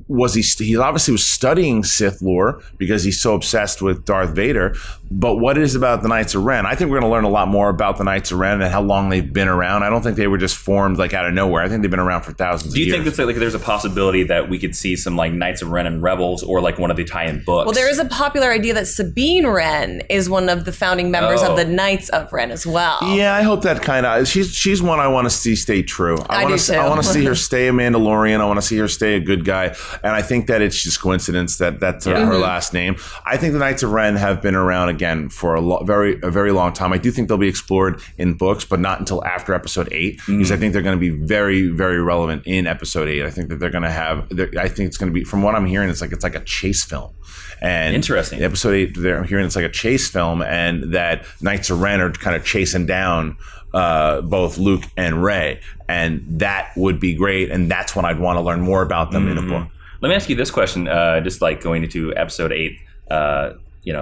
was he obviously was studying Sith lore because he's so obsessed with Darth Vader. But what is about the Knights of Ren? I think we're going to learn a lot more about the Knights of Ren and how long they've been around. I don't think they were just formed like out of nowhere. I think they've been around for thousands of years. Do you think that like there's a possibility that we could see some like Knights of Ren and Rebels or like one of the tie-in books? Well, there is a popular idea that Sabine Wren is one of the founding members of the Knights of Ren as well. Yeah, I hope that kind of she's one I want to see stay true. I want to see her stay a Mandalorian. I want to see her stay a good guy. And I think that it's just coincidence that that's her last name. I think the Knights of Ren have been around again for a very long time. I do think they'll be explored in books, but not until after Episode 8, because I think they're going to be very, very relevant in Episode 8. I think that they're going to have. I think it's going to be, from what I'm hearing, it's like a chase film. And interesting. Episode 8, I'm hearing it's like a chase film, and that Knights of Ren are kind of chasing down both Luke and Rey, and that would be great. And that's when I'd want to learn more about them in a book. Let me ask you this question, just like going into Episode 8,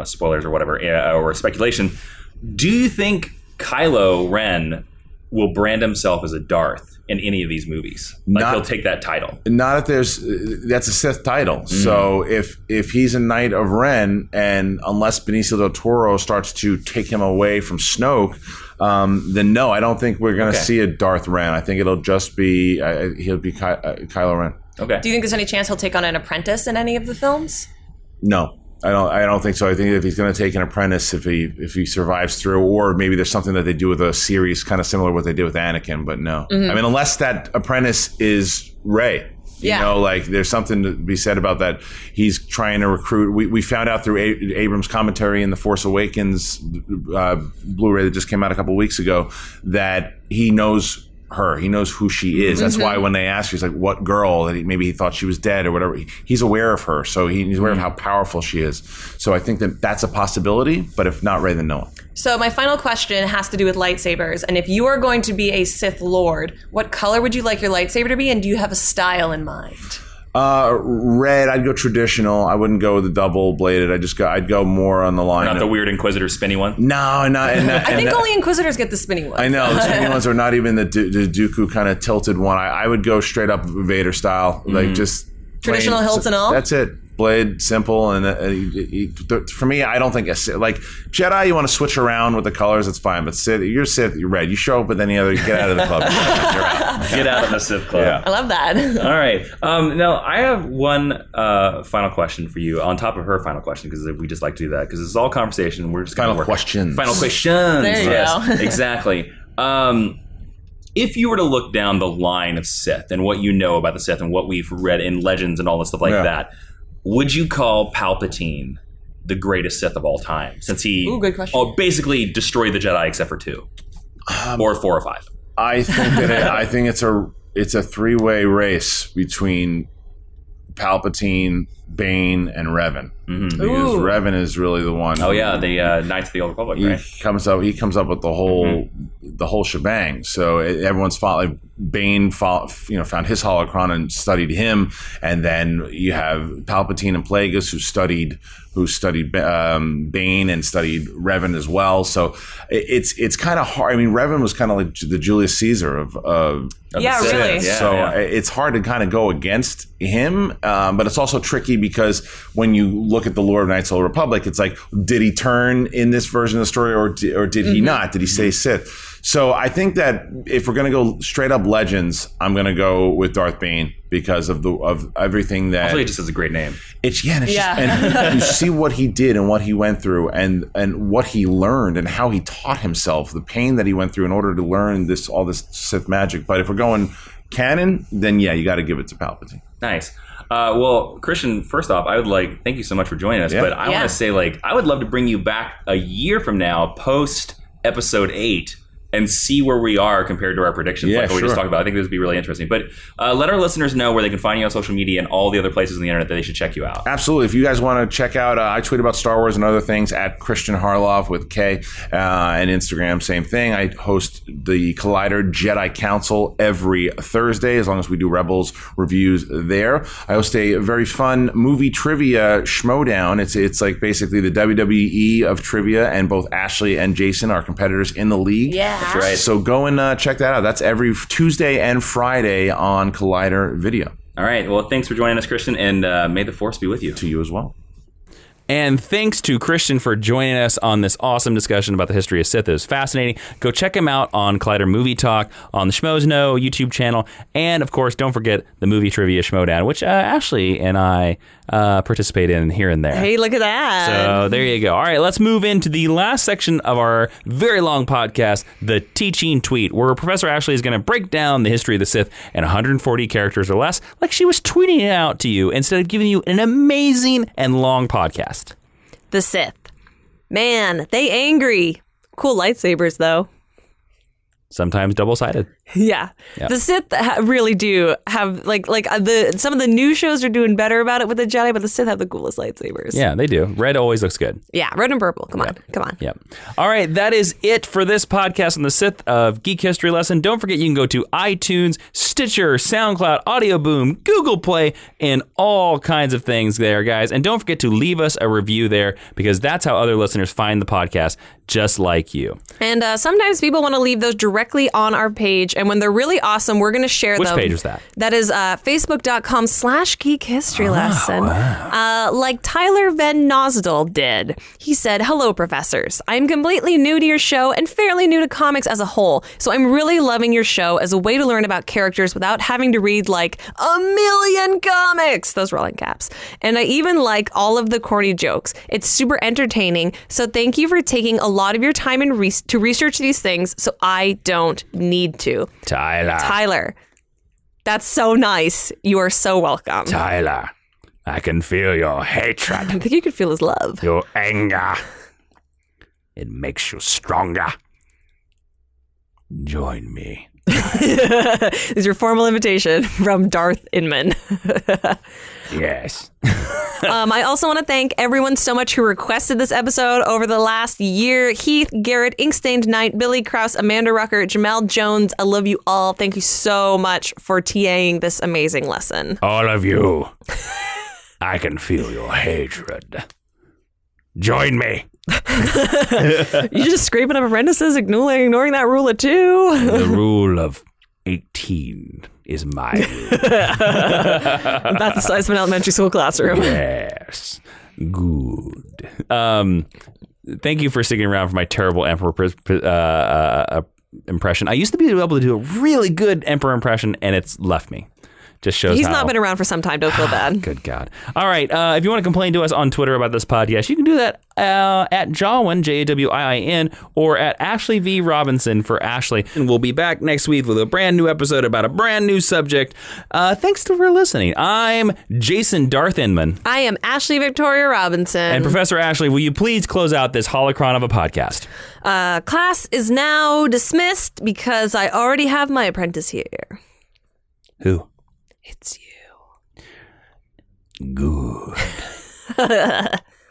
spoilers or whatever, or speculation. Do you think Kylo Ren will brand himself as a Darth in any of these movies? Like he'll take that title? Not if that's a Sith title. So if he's a Knight of Ren, and unless Benicio del Toro starts to take him away from Snoke, then no, I don't think we're going to see a Darth Ren. I think it'll just be he'll be Kylo Ren. Okay. Do you think there's any chance he'll take on an apprentice in any of the films? No. I don't think so. I think if he's going to take an apprentice, if he survives through, or maybe there's something that they do with a series kind of similar to what they did with Anakin, but no. I mean, unless that apprentice is Rey. You know, like there's something to be said about that. He's trying to recruit. We found out through Abrams' commentary in The Force Awakens Blu-ray that just came out a couple weeks ago that he knows her. He knows who she is. That's why when they ask, he's like, what girl? That maybe he thought she was dead or whatever. He's aware of her. So he's aware of how powerful she is. So I think that that's a possibility. But if not Rey, then no one. So my final question has to do with lightsabers. And if you are going to be a Sith Lord, what color would you like your lightsaber to be? And do you have a style in mind? Red. I'd go traditional. I wooldn't go with the double bladed. I'd go more on the line. Not the weird Inquisitor spinny one. No, not. I think only Inquisitors get the spinny ones. I know the spinny ones are not even the Dooku kind of tilted one. I would go straight up Vader style, like just traditional hilts and all. That's it. Blade, simple, and for me, I don't think like Jedi. You want to switch around with the colors, it's fine. But Sith, you're Sith, you're red. You show up with any other, get out of the club. You're out. Get out of the Sith club. Yeah. I love that. All right. Now I have one final question for you on top of her final question, because we just like to do that because it's all conversation. We're just final questions. Final questions. There you go. Exactly. If you were to look down the line of Sith and what you know about the Sith and what we've read in Legends and all this stuff like that, would you call Palpatine the greatest Sith of all time? Since he basically destroyed the Jedi except for 2 or 4 or 5. I think it's a three-way race between Palpatine, Bane, and Revan. Because Revan is really the one. Oh yeah, the Knights of the Old Republic. Right? He comes up with the whole shebang. So everyone's following. Bane found his holocron and studied him, and then you have Palpatine and Plagueis who studied Bane and studied Revan as well. So it's kind of hard. I mean, Revan was kind of like the Julius Caesar of the Sith. Really. So it's hard to kind of go against him, but it's also tricky because when you look at the lore of Knights of the Old Republic, it's like, did he turn in this version of the story, or did he not? Did he stay Sith? So I think that if we're going to go straight up legends, I'm going to go with Darth Bane because of everything that. Also, he just has a great name. And you see what he did and what he went through and what he learned and how he taught himself, the pain that he went through in order to learn all this Sith magic. But if we're going canon, then yeah, you got to give it to Palpatine. Nice. Well, Kristian, first off, I would thank you so much for joining us. Yeah. But I want to say, I would love to bring you back a year from now, post episode 8, and see where we are compared to our predictions, we just talked about. I think this would be really interesting. But let our listeners know where they can find you on social media and all the other places on the internet that they should check you out. Absolutely. If you guys want to check out, I tweet about Star Wars and other things at Kristian Harloff with K, and Instagram, same thing. I host the Collider Jedi Council every Thursday, as long as we do Rebels reviews there. I host a very fun movie trivia Schmodown. It's like basically the WWE of trivia, and both Ashley and Jason are competitors in the league. Yeah. That's right. So go and check that out. That's every Tuesday and Friday on Collider Video. All right. Well, thanks for joining us, Kristian, and may the Force be with you. To you as well. And thanks to Kristian for joining us on this awesome discussion about the history of Sith. It was fascinating. Go check him out on Collider Movie Talk, on the Schmoes Know YouTube channel, and of course, don't forget the movie trivia Schmodown, which Ashley and I participate in here and there. Hey, look at that. So there you go. All right, let's move into the last section of our very long podcast, the Teaching Tweet, where Professor Ashley is going to break down the history of the Sith in 140 characters or less, like she was tweeting it out to you, instead of giving you an amazing and long podcast. The Sith. Man, they angry. Cool lightsabers, though. Sometimes double-sided. Yeah. The Sith really do have, some of the new shows are doing better about it with the Jedi, but the Sith have the coolest lightsabers. Yeah, they do. Red always looks good. Yeah, red and purple. Come on. Yep. All right, that is it for this podcast on the Sith of Geek History Lesson. Don't forget you can go to iTunes, Stitcher, SoundCloud, Audio Boom, Google Play, and all kinds of things there, guys. And don't forget to leave us a review there, because that's how other listeners find the podcast, just like you. And sometimes people want to leave those directly on our page. And when they're really awesome, we're going to share them. Which page is that? That is facebook.com/Geek History Lesson. Wow. Like Tyler Van Nosdal did. He said, "Hello, professors. I'm completely new to your show and fairly new to comics as a whole. So I'm really loving your show as a way to learn about characters without having to read like 1,000,000 comics." Those were all in caps. "And I even like all of the corny jokes. It's super entertaining. So thank you for taking a lot of your time to research these things so I don't need to." Tyler. That's so nice. You are so welcome. Tyler, I can feel your hatred. I think you could feel his love. Your anger. It makes you stronger. Join me. This is your formal invitation from Darth Inman. Yes. I also want to thank everyone so much who requested this episode over the last year. Heath, Garrett, Inkstained Knight, Billy Krause, Amanda Rucker, Jamal Jones. I love you all. Thank you so much for TAing this amazing lesson. All of you. I can feel your hatred. Join me. You're just scraping up apprentices, ignoring that rule of 2. The rule of 18 is my rule. About the size of an elementary school classroom. Yes. Good. Thank you for sticking around for my terrible Emperor impression. I used to be able to do a really good Emperor impression, and it's left me. Just shows He's how. not been around for some time. Don't feel bad. Good God. All right. If you want to complain to us on Twitter about this podcast, you can do that at Jawiin, Jawiin, or at Ashley V. Robinson for Ashley. And we'll be back next week with a brand new episode about a brand new subject. Thanks for listening. I'm Jason Darth Inman. I am Ashley Victoria Robinson. And Professor Ashley, will you please close out this holocron of a podcast? Class is now dismissed because I already have my apprentice here. Who? It's you. Good.